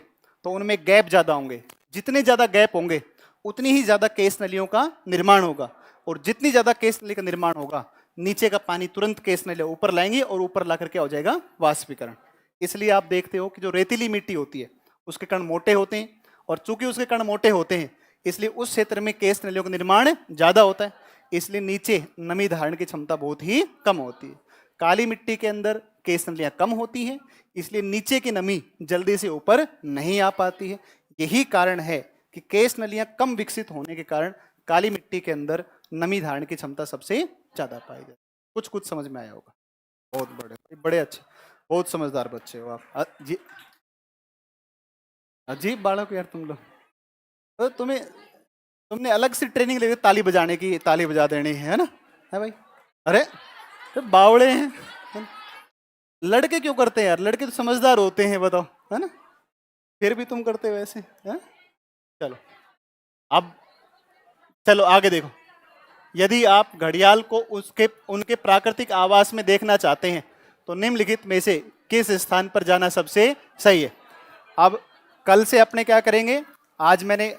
Speaker 2: तो उनमें गैप ज्यादा होंगे, जितने ज्यादा गैप होंगे उतनी ही ज्यादा केस नलियों का निर्माण होगा, और जितनी ज्यादा केस नली का निर्माण होगा नीचे का पानी तुरंत केस नली ऊपर लाएंगे और ऊपर ला करके हो जाएगा वाष्पीकरण। इसलिए आप देखते हो कि जो रेतीली मिट्टी होती है उसके कण मोटे होते हैं, और चूंकि उसके कण मोटे होते हैं इसलिए उस क्षेत्र में केस नलियों का निर्माण ज्यादा होता है, इसलिए नीचे नमी धारण की क्षमता बहुत ही कम होती है। काली मिट्टी के अंदर केस नलियां कम होती हैं, इसलिए नीचे की नमी जल्दी से ऊपर नहीं आ पाती है। यही कारण है कि केस नलियां कम विकसित होने के कारण काली मिट्टी के अंदर नमी धारण की क्षमता सबसे ज्यादा पाई जाती है। कुछ कुछ समझ में आया होगा। बहुत बड़े बड़े अच्छे, बहुत समझदार बच्चे हो आप। जी अजीब बालक हो यार तुम लोग। तो तुमने अलग से ट्रेनिंग ले ताली बजाने की, ताली बजा देनी है ना? है भाई? अरे तो बावड़े हैं। लड़के क्यों करते हैं यार? लड़के तो समझदार होते हैं, बताओ, है ना? फिर भी तुम करते हो ऐसे, है? चलो अब चलो आगे देखो। यदि आप घड़ियाल को उसके उनके प्राकृतिक आवास में देखना चाहते हैं तो निम्नलिखित में से किस स्थान पर जाना सबसे सही है? अब कल से अपने क्या करेंगे? आज मैंने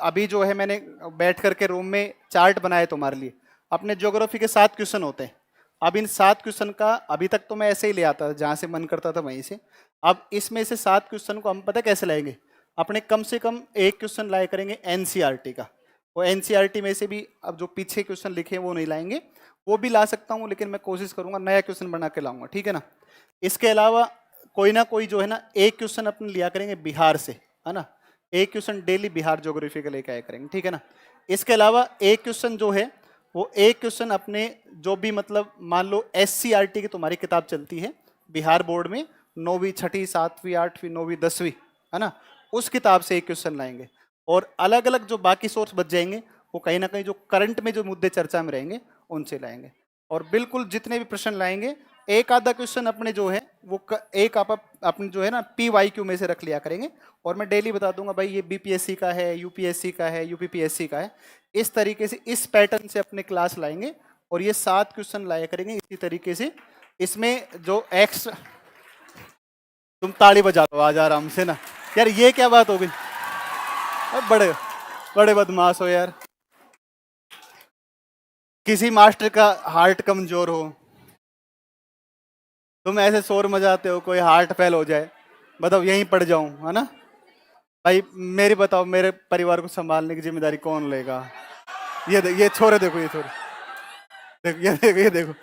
Speaker 2: अभी जो है मैंने बैठ करके रूम में चार्ट बनाए तुम्हारे लिए। अपने ज्योग्राफी के 7 क्वेश्चन होते हैं। अब इन 7 क्वेश्चन का अभी तक तो मैं ऐसे ही ले आता था, जहां से मन करता था वहीं से। अब इसमें से 7 क्वेश्चन को हम पता कैसे लाएंगे? अपने कम से कम एक क्वेश्चन लाया करेंगे एनसीईआरटी का। वो एनसीईआरटी में से भी अब जो पीछे क्वेश्चन लिखे हैं वो नहीं लाएंगे, वो भी ला सकता हूँ लेकिन मैं कोशिश करूंगा नया क्वेश्चन बना के लाऊंगा, ठीक है ना? इसके अलावा कोई ना कोई जो है ना एक क्वेश्चन अपने लिया करेंगे बिहार से, है ना? एक क्वेश्चन डेली बिहार ज्योग्राफी का लेके आया करेंगे, ठीक है ना? इसके अलावा एक क्वेश्चन जो है वो एक क्वेश्चन अपने जो भी मतलब मान लो एससीईआरटी की तुम्हारी किताब चलती है बिहार बोर्ड में, 9वीं 6ठी 7वीं 8वीं 9वीं 10वीं, है ना? उस किताब से एक क्वेश्चन लाएंगे। और अलग अलग जो बाकी सोर्स बच जाएंगे वो कहीं ना कहीं जो करंट में जो मुद्दे चर्चा में रहेंगे उनसे लाएंगे। और बिल्कुल जितने भी प्रश्न लाएंगे एक आधा क्वेश्चन अपने जो है वो एक आप अपने जो है ना PYQ में से रख लिया करेंगे, और मैं डेली बता दूंगा भाई ये BPSC का है, UPSC का है, UPPSC का है। इस तरीके से इस पैटर्न से अपने क्लास लाएंगे और ये 7 क्वेश्चन लाया करेंगे इसी तरीके से। इसमें जो एक्स्ट्रा, तुम ताली बजा दो आज आराम से ना यार, ये क्या बात हो गई? बड़े बड़े बदमाश हो यार। किसी मास्टर का हार्ट कमजोर हो, तुम ऐसे शोर मचाते हो, कोई हार्ट फेल हो जाए, बताओ यहीं पड़ जाऊं, है ना? भाई मेरी बताओ, मेरे परिवार को संभालने की जिम्मेदारी कौन लेगा? ये छोरे देखो, ये छोरे देखो, ये देखो, ये देखो,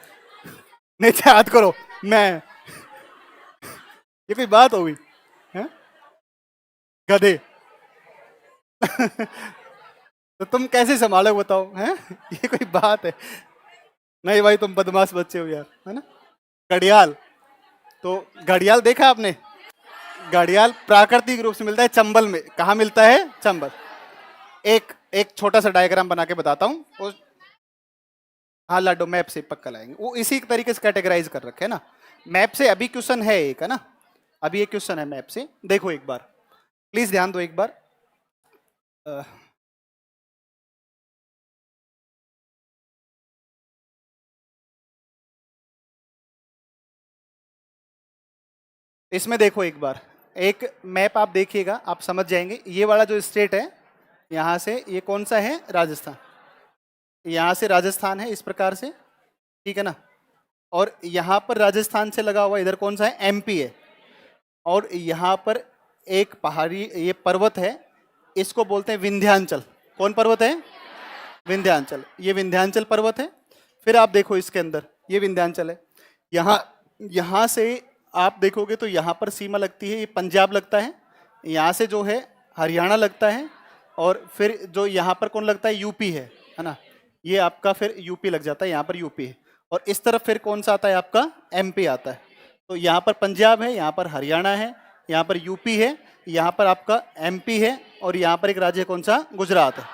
Speaker 2: नीचे हाथ करो। मैं, ये कोई बात हो गई? हैं? गधे। तो तुम कैसे संभालो बताओ, हैं? ये कोई बात है? नहीं भाई, तुम बदमाश बच्चे हो यार, है ना? घड़ियाल, तो घड़ियाल देखा आपने? घड़ियाल प्राकृतिक रूप से मिलता है चंबल में। कहाँ मिलता है? चंबल। एक एक छोटा सा डायग्राम बना के बताता हूँ वो। हाँ लाडो, मैप से पक्का लाएंगे, वो इसी तरीके से कैटेगराइज कर रखे है ना मैप से। अभी क्वेश्चन है एक, है ना? अभी एक क्वेश्चन है मैप से, देखो एक बार, प्लीज ध्यान दो एक बार। अ, इसमें देखो एक बार, एक मैप आप देखिएगा, आप समझ जाएंगे। ये वाला जो स्टेट है, यहाँ से ये कौन सा है? राजस्थान। यहाँ से राजस्थान है इस प्रकार से, ठीक है ना? और यहाँ पर राजस्थान से लगा हुआ इधर कौन सा है? एमपी है। और यहाँ पर एक पहाड़ी, ये पर्वत है, इसको बोलते हैं विंध्याचल। कौन पर्वत है? विंध्याचल। ये विंध्याचल पर्वत है। फिर आप देखो इसके अंदर, ये विंध्याचल है। यहाँ यहाँ से आप देखोगे तो यहाँ पर सीमा लगती है, ये पंजाब लगता है। यहाँ से जो है हरियाणा लगता है। और फिर जो यहाँ पर कौन लगता है? यूपी है ना? ये आपका फिर यूपी लग जाता है, यहाँ पर यूपी है। और इस तरफ फिर कौन सा आता है? आपका एमपी आता है। तो यहाँ पर पंजाब है, यहाँ पर हरियाणा है, यहाँ पर यूपी है, यहाँ पर आपका एमपी है, और यहाँ पर एक राज्य कौन सा? गुजरात है।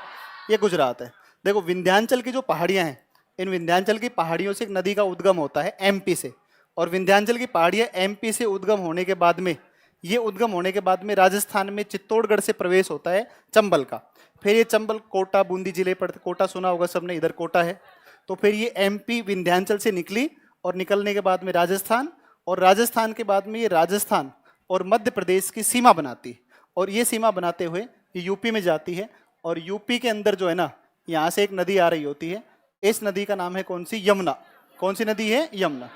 Speaker 2: ये गुजरात है। देखो विंध्याचल की जो पहाड़ियाँ हैं, इन विंध्याचल की पहाड़ियों से एक नदी का उद्गम होता है एमपी से। और विंध्याचल की पहाड़ियाँ एमपी से उद्गम होने के बाद में, ये उद्गम होने के बाद में राजस्थान में चित्तौड़गढ़ से प्रवेश होता है चंबल का। फिर ये चंबल कोटा बूंदी जिले पर, कोटा सुना होगा सबने, इधर कोटा है। तो फिर ये एमपी विंध्याचल से निकली, और निकलने के बाद में राजस्थान, और राजस्थान के बाद में ये राजस्थान और मध्य प्रदेश की सीमा बनाती है। और ये सीमा बनाते हुए ये यूपी में जाती है। और यूपी के अंदर जो है ना, यहाँ से एक नदी आ रही होती है। इस नदी का नाम है कौन सी? यमुना। कौन सी नदी है? यमुना।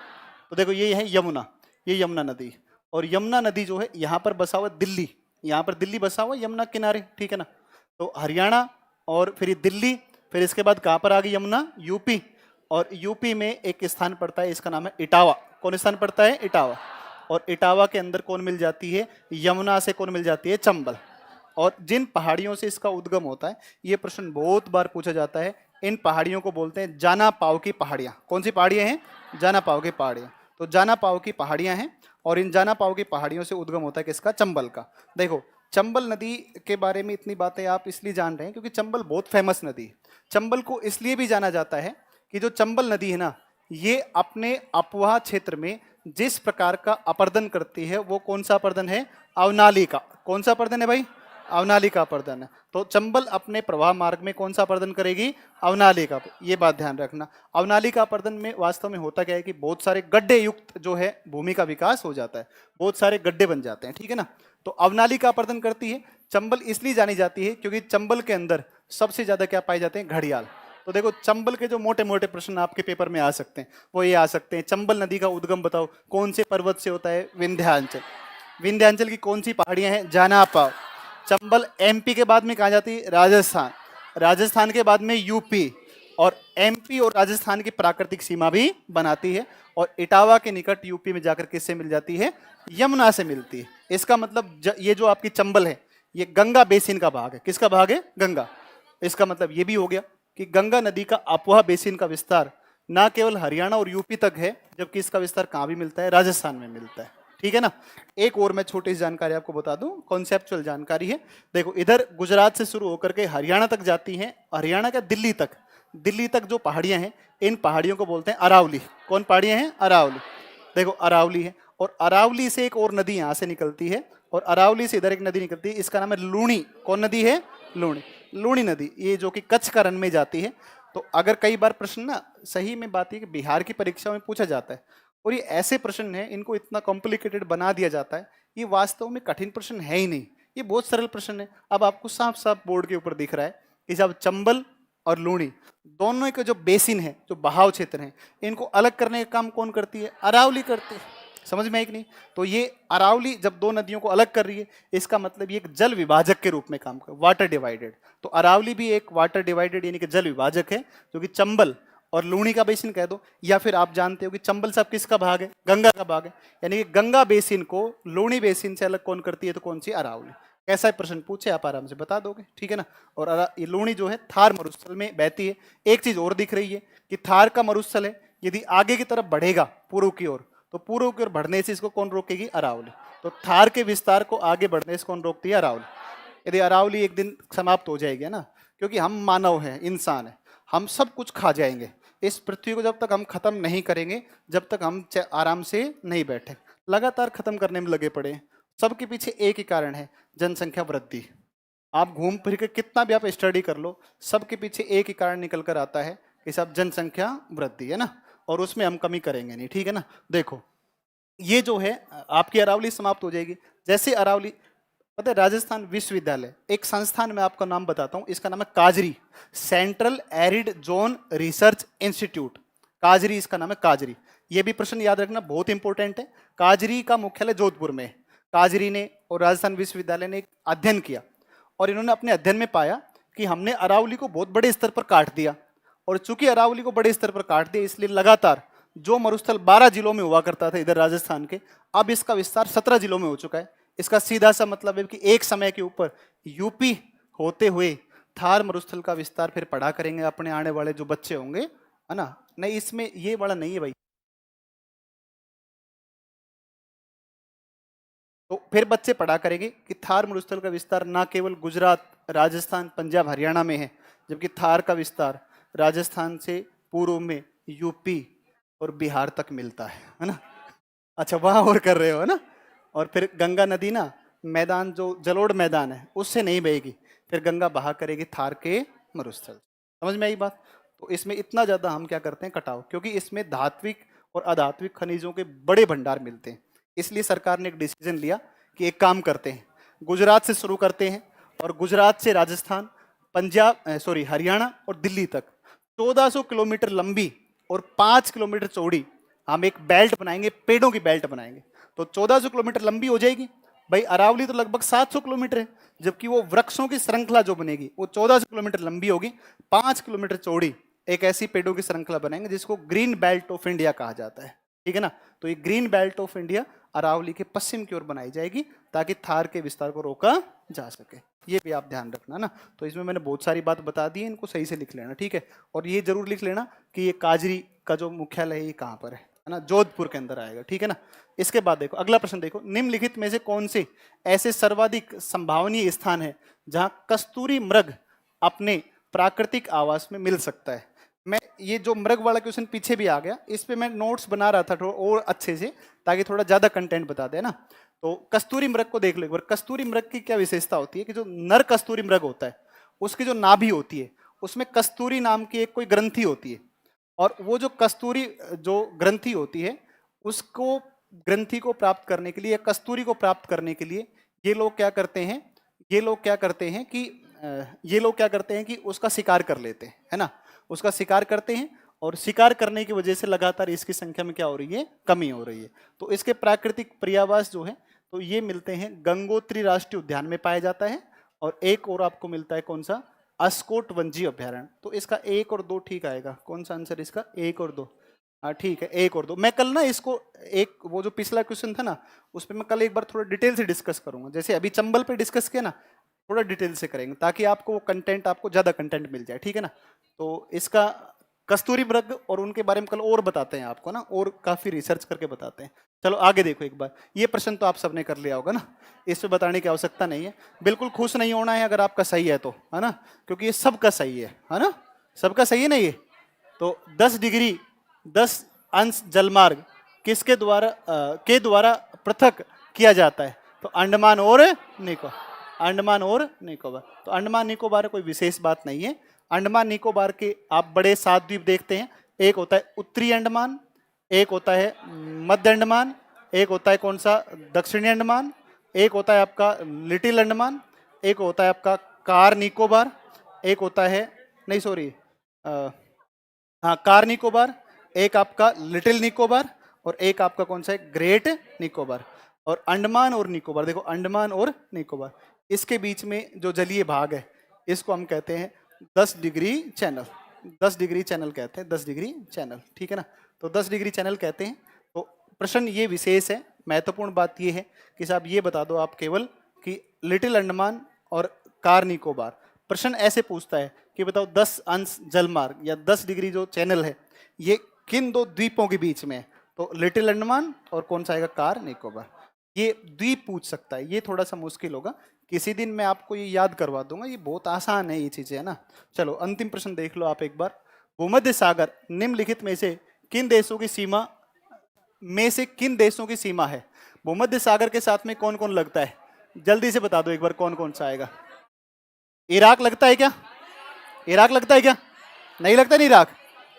Speaker 2: तो देखो ये है यमुना, ये यमुना नदी। और यमुना नदी जो है यहाँ पर बसा हुआ दिल्ली, यहाँ पर दिल्ली बसा हुआ यमुना किनारे, ठीक है ना? तो हरियाणा और फिर ये दिल्ली, फिर इसके बाद कहाँ पर आ गई यमुना? यूपी। और यूपी में एक स्थान पड़ता है, इसका नाम है इटावा। कौन स्थान पड़ता है? इटावा। और इटावा के अंदर कौन मिल जाती है? यमुना से कौन मिल जाती है? चंबल। और जिन पहाड़ियों से इसका उद्गम होता है, ये प्रश्न बहुत बार पूछा जाता है। इन पहाड़ियों को बोलते हैं जाना पाव की पहाड़ियाँ। कौन सी पहाड़ियाँ हैं? जाना पाव की पहाड़ियाँ। तो जाना पाव की पहाड़ियाँ हैं, और इन जाना पाव की पहाड़ियों से उद्गम होता है किसका? चंबल का। देखो चंबल नदी के बारे में इतनी बातें आप इसलिए जान रहे हैं क्योंकि चंबल बहुत फेमस नदी है। चंबल को इसलिए भी जाना जाता है कि जो चंबल नदी है ना, ये अपने अपवाह क्षेत्र में जिस प्रकार का अपर्दन करती है, वो कौन सा अपर्दन है? अवनाली का। कौन सा अपर्दन है भाई? अवनाली का अपर्दन है। तो चंबल अपने प्रवाह मार्ग में कौन सा अपर्दन करेगी? अवनाली का। ये बात ध्यान रखना। अवनाली का अपर्दन में वास्तव में होता क्या है कि बहुत सारे गड्ढे युक्त जो है भूमि का विकास हो जाता है, बहुत सारे गड्ढे बन जाते हैं, ठीक है ना? तो अवनाली का अपर्दन करती है। चंबल इसलिए जानी जाती है क्योंकि चंबल के अंदर सबसे ज्यादा क्या पाए जाते हैं? घड़ियाल। तो देखो चंबल के जो मोटे मोटे प्रश्न आपके पेपर में आ सकते हैं, वो ये आ सकते हैं। चंबल नदी का उद्गम बताओ कौन से पर्वत से होता है? विंध्याचल। विंध्याचल की कौन सी पहाड़ियां हैं? जाना पाव। चंबल एमपी के बाद में कहा जाती है? राजस्थान। राजस्थान के बाद में यूपी। और एमपी और राजस्थान की प्राकृतिक सीमा भी बनाती है। और इटावा के निकट यूपी में जाकर किससे मिल जाती है? यमुना से मिलती है। इसका मतलब ये जो आपकी चंबल है, ये गंगा बेसिन का भाग है। किसका भाग है? गंगा। इसका मतलब ये भी हो गया कि गंगा नदी का अपवाह बेसिन का विस्तार ना केवल हरियाणा और यूपी तक है, जबकि इसका विस्तार कहाँ भी मिलता है? राजस्थान में मिलता है, ठीक है ना? एक और मैं छोटी सी जानकारी आपको बता दूं, कॉन्सेप्चुअल जानकारी है। देखो इधर गुजरात से शुरू होकर के हरियाणा तक जाती हैं, हरियाणा का दिल्ली तक, दिल्ली तक जो पहाड़ियां हैं, इन पहाड़ियों को बोलते हैं अरावली। कौन पहाड़ियां हैं? अरावली। देखो अरावली है, और अरावली से एक और नदी यहाँ से निकलती है, और अरावली से इधर एक नदी निकलती है, इसका नाम है लूणी। कौन नदी है? लूणी। लूणी नदी, ये जो कि कच्छ का रण में जाती है। तो अगर कई बार प्रश्न ना, सही में बात है कि बिहार की परीक्षा में पूछा जाता है, और ये ऐसे प्रश्न हैं, इनको इतना कॉम्प्लिकेटेड बना दिया जाता है, ये वास्तव में कठिन प्रश्न है ही नहीं, ये बहुत सरल प्रश्न है। अब आपको साफ साफ बोर्ड के ऊपर दिख रहा है कि जब चंबल और लूणी दोनों के जो बेसिन है, जो बहाव क्षेत्र है, इनको अलग करने का काम कौन करती है? अरावली करती है। समझ में आई कि नहीं? तो ये अरावली जब दो नदियों को अलग कर रही है, इसका मतलब ये एक जल विभाजक के रूप में काम कर, वाटर डिवाइडेड। तो अरावली भी एक वाटर डिवाइडेड यानी कि जल विभाजक है, जो कि चंबल और लूणी का बेसिन कह दो, या फिर आप जानते हो कि चंबल साहब किसका भाग है, गंगा का भाग है, यानी कि गंगा बेसिन को लूणी बेसिन से अलग कौन करती है, तो कौन सी, अरावली। कैसा है प्रश्न पूछे आप आराम से बता दोगे, ठीक है ना। और ये लूणी जो है थार मरुस्थल में बहती है। एक चीज और दिख रही है कि थार का मरुस्थल है, यदि आगे की तरफ बढ़ेगा पूर्व की ओर, तो पूर्व की ओर बढ़ने से इसको कौन रोकेगी, अरावली। तो थार के विस्तार को आगे बढ़ने से कौन रोकती है, अरावली। यदि अरावली एक दिन समाप्त हो जाएगी ना, क्योंकि हम मानव हैं, इंसान है, हम सब कुछ खा जाएंगे इस पृथ्वी को, जब तक हम खत्म नहीं करेंगे, जब तक हम आराम से नहीं बैठे, लगातार खत्म करने में लगे पड़े हैं। सबके पीछे एक ही कारण है, जनसंख्या वृद्धि। आप घूम फिर के कितना भी आप स्टडी कर लो, सबके पीछे एक ही कारण निकल कर आता है कि सब जनसंख्या वृद्धि है ना, और उसमें हम कमी करेंगे नहीं, ठीक है ना। देखो ये जो है आपकी अरावली समाप्त हो जाएगी। जैसे अरावली, पता है राजस्थान विश्वविद्यालय एक संस्थान में आपका नाम बताता हूं, इसका नाम है काजरी, Central Arid Zone Research Institute. काजरी इसका नाम है, काजरी। ये भी प्रश्न याद रखना बहुत इंपॉर्टेंट है। काजरी का मुख्यालय जोधपुर में है। काजरी ने और राजस्थान विश्वविद्यालय ने एक अध्ययन किया, और इन्होंने अपने अध्ययन में पाया कि हमने अरावली को बहुत बड़े स्तर पर काट दिया, और चूंकि अरावली को बड़े स्तर पर काट दिया, इसलिए लगातार जो मरुस्थल 12 जिलों में हुआ करता था इधर राजस्थान के, अब इसका विस्तार 17 जिलों में हो चुका है। इसका सीधा सा मतलब है कि एक समय के ऊपर यूपी होते हुए थार मरुस्थल का विस्तार फिर पढ़ा करेंगे अपने आने वाले जो बच्चे होंगे, है ना। नहीं, इसमें ये वाला नहीं है भाई। तो फिर बच्चे पढ़ा करेंगे कि थार मरुस्थल का विस्तार ना केवल गुजरात, राजस्थान, पंजाब, हरियाणा में है, जबकि थार का विस्तार राजस्थान से पूर्व में यूपी और बिहार तक मिलता है ना। अच्छा, वहां और कर रहे हो, है ना। और फिर गंगा नदी ना, मैदान जो जलोढ़ मैदान है उससे नहीं बहेगी, फिर गंगा बहा करेगी थार के मरुस्थल। समझ में आई बात। तो इसमें इतना ज्यादा हम क्या करते हैं, कटाव, क्योंकि इसमें धात्विक और अधात्विक खनिजों के बड़े भंडार मिलते हैं। इसलिए सरकार ने एक डिसीजन लिया कि एक काम करते हैं, गुजरात से शुरू करते हैं, और गुजरात से राजस्थान, पंजाब, सॉरी हरियाणा और दिल्ली तक 1400 किलोमीटर लंबी और 5 किलोमीटर चौड़ी हम एक बेल्ट बनाएंगे, पेड़ों की बेल्ट बनाएंगे। तो 1400 किलोमीटर लंबी हो जाएगी भाई। अरावली तो लगभग 700 किलोमीटर है, जबकि वो वृक्षों की श्रृंखला जो बनेगी वो 1400 किलोमीटर लंबी होगी, 5 किलोमीटर चौड़ी एक ऐसी पेड़ों की श्रृंखला बनाएंगे जिसको ग्रीन बेल्ट ऑफ इंडिया कहा जाता है, ठीक है ना। तो ये green belt of India Aravalli के पश्चिम की ओर बनाई जाएगी, ताकि थार के विस्तार को रोका जा सके। ये भी आप ध्यान रखना ना। तो इसमें मैंने बहुत सारी बात बता दी है, इनको सही से लिख लेना, ठीक है। और ये जरूर लिख लेना कि ये काजरी का जो मुख्यालय है ये कहाँ पर है ना, जोधपुर के अंदर आएगा, ठीक है ना। इसके बाद देखो अगला प्रश्न, देखो निम्नलिखित में से कौन से ऐसे सर्वाधिक संभावनीय स्थान है जहां कस्तूरी मृग अपने प्राकृतिक आवास में मिल सकता है। मैं ये जो मृग वाला क्वेश्चन पीछे भी आ गया, इस पे मैं नोट्स बना रहा था थोड़ा और अच्छे से, ताकि थोड़ा ज्यादा कंटेंट बता दे ना। तो कस्तूरी मृग को देख लो एक बार। कस्तूरी मृग की क्या विशेषता होती है कि जो नर कस्तूरी मृग होता है उसकी जो नाभि होती है उसमें कस्तूरी नाम की एक कोई ग्रंथि होती है, और वो जो कस्तूरी जो ग्रंथि होती है उसको, ग्रंथि को प्राप्त करने के लिए, कस्तूरी को प्राप्त करने के लिए ये लोग क्या करते हैं, ये लोग क्या करते हैं कि ये लोग क्या करते हैं कि उसका शिकार कर लेते हैं, है ना। उसका शिकार करते हैं, और शिकार करने की वजह से लगातार इसकी संख्या में क्या हो रही है, कमी हो रही है। तो इसके प्राकृतिक पर्यावास जो है, तो ये मिलते हैं गंगोत्री राष्ट्रीय उद्यान में पाया जाता है, और एक और आपको मिलता है कौन सा, अस्कोट वन्यजीव अभ्यारण्य। तो इसका 1 और 2 ठीक आएगा। कौन सा आंसर इसका, 1 और 2। हाँ ठीक है, 1 और 2। मैं कल ना इसको एक, वो जो पिछला क्वेश्चन था ना, उस पर मैं कल एक बार थोड़ा डिटेल से डिस्कस करूंगा। जैसे अभी चंबल पे डिस्कस किया ना, थोड़ा डिटेल से करेंगे, ताकि आपको कंटेंट, आपको ज्यादा कंटेंट मिल जाए, ठीक है ना। तो इसका कस्तूरी मृग और उनके बारे में कल और बताते हैं आपको ना, और काफी रिसर्च करके बताते हैं। चलो आगे देखो एक बार। ये प्रश्न तो आप सबने कर लिया होगा ना, इस पे बताने की आवश्यकता नहीं है। बिल्कुल खुश नहीं होना है अगर आपका सही है तो, है ना, क्योंकि ये सबका सही है ना, सबका सही है ना ये। तो 10 डिग्री 10 अंश जलमार्ग किसके द्वारा के द्वारा पृथक किया जाता है, तो अंडमान और निकोबार, अंडमान और निकोबार। तो अंडमान निकोबार कोई विशेष बात नहीं है। अंडमान निकोबार के आप बड़े 7 द्वीप देखते हैं, एक होता है उत्तरी अंडमान, एक होता है मध्य अंडमान, एक होता है कौन सा, दक्षिणी अंडमान, एक होता है आपका लिटिल अंडमान, एक होता है आपका कार निकोबार, एक होता है, नहीं सॉरी, हाँ कार निकोबार, एक आपका लिटिल निकोबार, और एक आपका कौन सा है, ग्रेट निकोबार। और अंडमान और निकोबार, देखो अंडमान और निकोबार, इसके बीच में जो जलीय भाग है इसको हम कहते हैं 10 डिग्री चैनल। 10 डिग्री चैनल कहते हैं, 10 डिग्री चैनल, ठीक है ना। तो 10 डिग्री चैनल कहते हैं। तो प्रश्न ये विशेष है, महत्वपूर्ण बात ये है कि साहब ये बता दो आप केवल कि लिटिल अंडमान और कार निकोबार, प्रश्न ऐसे पूछता है कि बताओ 10 अंश जलमार्ग या 10 डिग्री जो चैनल है ये किन दो द्वीपों के बीच में है। तो लिटिल अंडमान और कौन सा आएगा, कार निकोबार। ये द्वीप पूछ सकता है, ये थोड़ा सा मुश्किल होगा, किसी दिन मैं आपको ये याद करवा दूंगा, ये बहुत आसान है ये चीजें, है ना। चलो अंतिम प्रश्न देख लो आप एक बार। भूमध्य सागर निम्नलिखित में से किन देशों की सीमा है। भूमध्य सागर के साथ में कौन कौन लगता है, जल्दी से बता दो एक बार, कौन कौन सा आएगा। इराक लगता है क्या, इराक लगता है क्या, नहीं लगता नहीं इराक,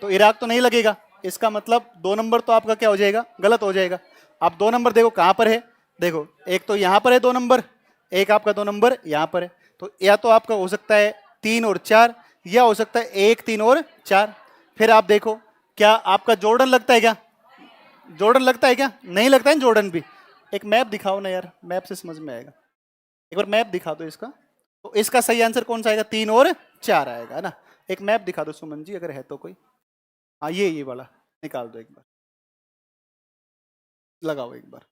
Speaker 2: तो इराक तो नहीं लगेगा, इसका मतलब 2 नंबर तो आपका क्या हो जाएगा, गलत हो जाएगा। आप 2 नंबर देखो कहां पर है, देखो एक तो यहां पर है 2 नंबर, एक आपका 2 नंबर यहां पर है। तो या तो आपका हो सकता है 3 और 4, या हो सकता है 1, 3 और 4। फिर आप देखो क्या आपका जॉर्डन लगता है क्या, जॉर्डन लगता है क्या, नहीं लगता है जॉर्डन भी। एक मैप दिखाओ ना यार, मैप से समझ में आएगा, एक बार मैप दिखा दो इसका। तो इसका सही आंसर कौन सा आएगा, 3 और 4 आएगा, है ना। एक मैप दिखा दो सुमन जी अगर है तो कोई, हाँ ये वाला निकाल दो एक बार, लगाओ एक बार।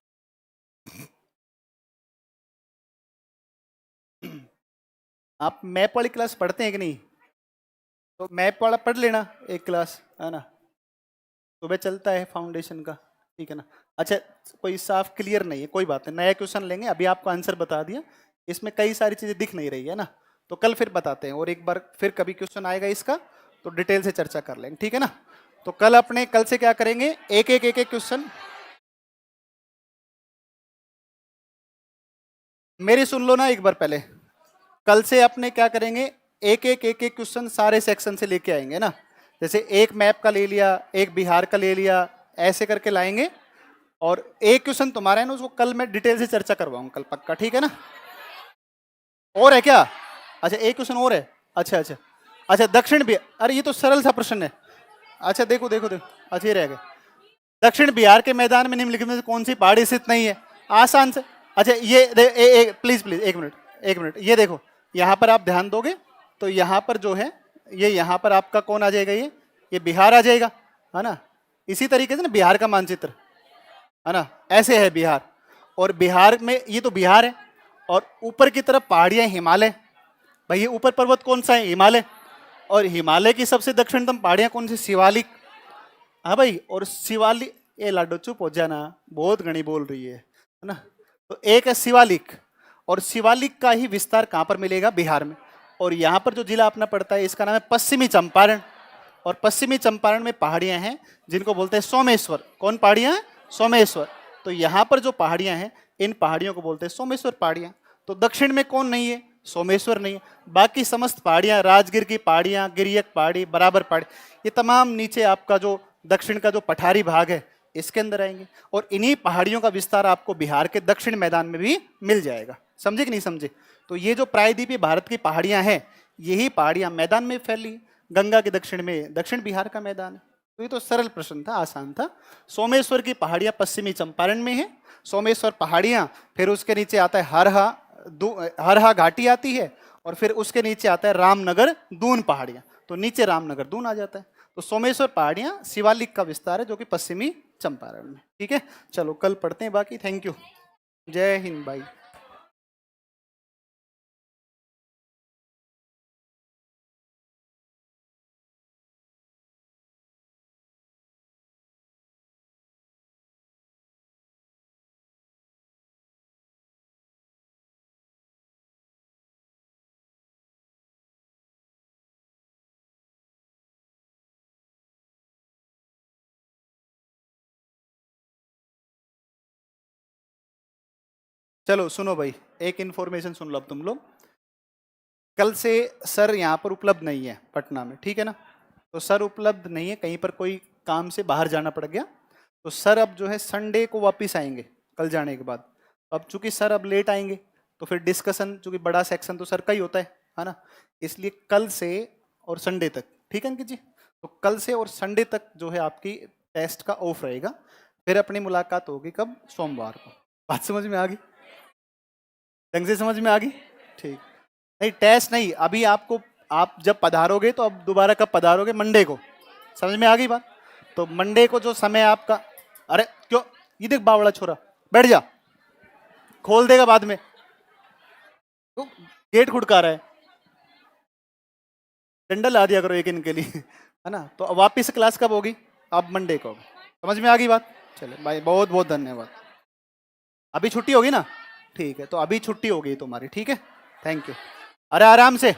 Speaker 2: आप मैप वाली क्लास पढ़ते हैं कि नहीं, तो मैप वाला पढ़ लेना एक क्लास, है ना, सुबह चलता है फाउंडेशन का, ठीक है ना। अच्छा कोई साफ क्लियर नहीं है, कोई बात नहीं, नया क्वेश्चन लेंगे, अभी आपको आंसर बता दिया, इसमें कई सारी चीजें दिख नहीं रही है ना, तो कल फिर बताते हैं, और एक बार फिर कभी क्वेश्चन आएगा इसका तो डिटेल से चर्चा कर लेंगे, ठीक है ना। तो कल से क्या करेंगे, एक एक क्वेश्चन, मेरी सुन लो ना एक बार पहले। कल से अपने क्या करेंगे, एक एक क्वेश्चन सारे सेक्शन से लेके आएंगे ना, जैसे एक मैप का ले लिया, एक बिहार का ले लिया, ऐसे करके लाएंगे। और एक क्वेश्चन तुम्हारा है ना, उसको कल मैं डिटेल से चर्चा करवाऊंगा कल पक्का, ठीक है ना। और है क्या, अच्छा एक क्वेश्चन और है, अच्छा दक्षिण बिहार, अरे ये तो सरल सा प्रश्न है। अच्छा देखो, अच्छा ये रह गया, दक्षिण बिहार के मैदान में निम्नलिखित में से कौन सी पहाड़ी स्थित नहीं है, आसान से। अच्छा ये प्लीज एक मिनट, ये देखो यहाँ पर आप ध्यान दोगे तो यहाँ पर जो है ये, यहाँ पर आपका कौन आ जाएगा, ये बिहार आ जाएगा, है ना। इसी तरीके से ना बिहार का मानचित्र, है ना, ऐसे है बिहार, और बिहार में ये तो बिहार है, और ऊपर की तरफ पहाड़ियां हिमालय, भाई ये ऊपर पर्वत कौन सा है, हिमालय, और हिमालय की सबसे दक्षिणतम पहाड़ियां कौन सी, शिवालिक, हाँ भाई, और शिवालिक, ये लाडो चुप हो जाना, बहुत घनी बोल रही है ना। तो एक है शिवालिक, और शिवालिक का ही विस्तार कहां पर मिलेगा, बिहार में। और यहां पर जो जिला अपना पड़ता है इसका नाम है पश्चिमी चंपारण, और पश्चिमी चंपारण में पहाड़ियां हैं जिनको बोलते हैं सोमेश्वर। कौन पहाड़ियां हैं, सोमेश्वर। तो यहां पर जो पहाड़ियां हैं इन पहाड़ियों को बोलते हैं सोमेश्वर पहाड़ियां। तो दक्षिण में कौन नहीं है, सोमेश्वर नहीं है, बाकी समस्त पहाड़ियां, राजगिर की पहाड़ियां, गिरियक पहाड़ी, बराबर पहाड़ी, ये तमाम नीचे आपका जो दक्षिण का जो पठारी भाग है इसके अंदर आएंगे। और इन्हीं पहाड़ियों का विस्तार आपको बिहार के दक्षिण मैदान में भी मिल जाएगा, समझे कि नहीं समझे। तो ये जो प्रायद्वीपीय भारत की पहाड़ियां हैं, यही पहाड़ियां मैदान में फैली, गंगा के दक्षिण में दक्षिण बिहार का मैदान है। तो ये तो सरल प्रश्न था, आसान था। सोमेश्वर की पहाड़ियां पश्चिमी चंपारण में है, सोमेश्वर पहाड़ियां, फिर उसके नीचे आता है हरहा घाटी आती है, और फिर उसके नीचे आता है रामनगर दून पहाड़ियां, तो नीचे रामनगर दून आ जाता है। तो सोमेश्वर पहाड़ियां शिवालिक का विस्तार है जो कि पश्चिमी चंपारण में, ठीक है। चलो कल पढ़ते हैं बाकी, थैंक यू, जय हिंद भाई। चलो सुनो भाई, एक इंफॉर्मेशन सुन लो अब तुम लोग। कल से सर यहाँ पर उपलब्ध नहीं है पटना में, ठीक है ना। तो सर उपलब्ध नहीं है, कहीं पर कोई काम से बाहर जाना पड़ गया, तो सर अब जो है संडे को वापस आएंगे कल जाने के बाद। अब चूंकि सर अब लेट आएंगे तो फिर डिस्कशन, चूंकि बड़ा सेक्शन तो सर का ही होता है ना, इसलिए कल से और संडे तक, ठीक है अंकित जी। तो कल से और संडे तक जो है आपकी टेस्ट का ऑफ रहेगा। फिर अपनी मुलाकात होगी कब? सोमवार को। बात समझ में आ गई? ढंग से समझ में आ गई? ठीक। नहीं टेस्ट नहीं, अभी आपको, आप जब पधारोगे तो अब दोबारा कब पधारोगे? मंडे को। समझ में आ गई बात? तो मंडे को जो समय आपका, अरे क्यों, ये देख बावड़ा छोरा, बैठ जा, खोल देगा बाद में, तो गेट खुड़का रहा है, डंडा ला दिया करो एक इनके लिए, है ना? तो वापिस क्लास कब होगी? अब मंडे को। समझ में आ गई बात? चले भाई, बहुत बहुत धन्यवाद। अभी छुट्टी होगी ना? ठीक है, तो अभी छुट्टी होगी तुम्हारी, ठीक है, थैंक यू। अरे आराम से।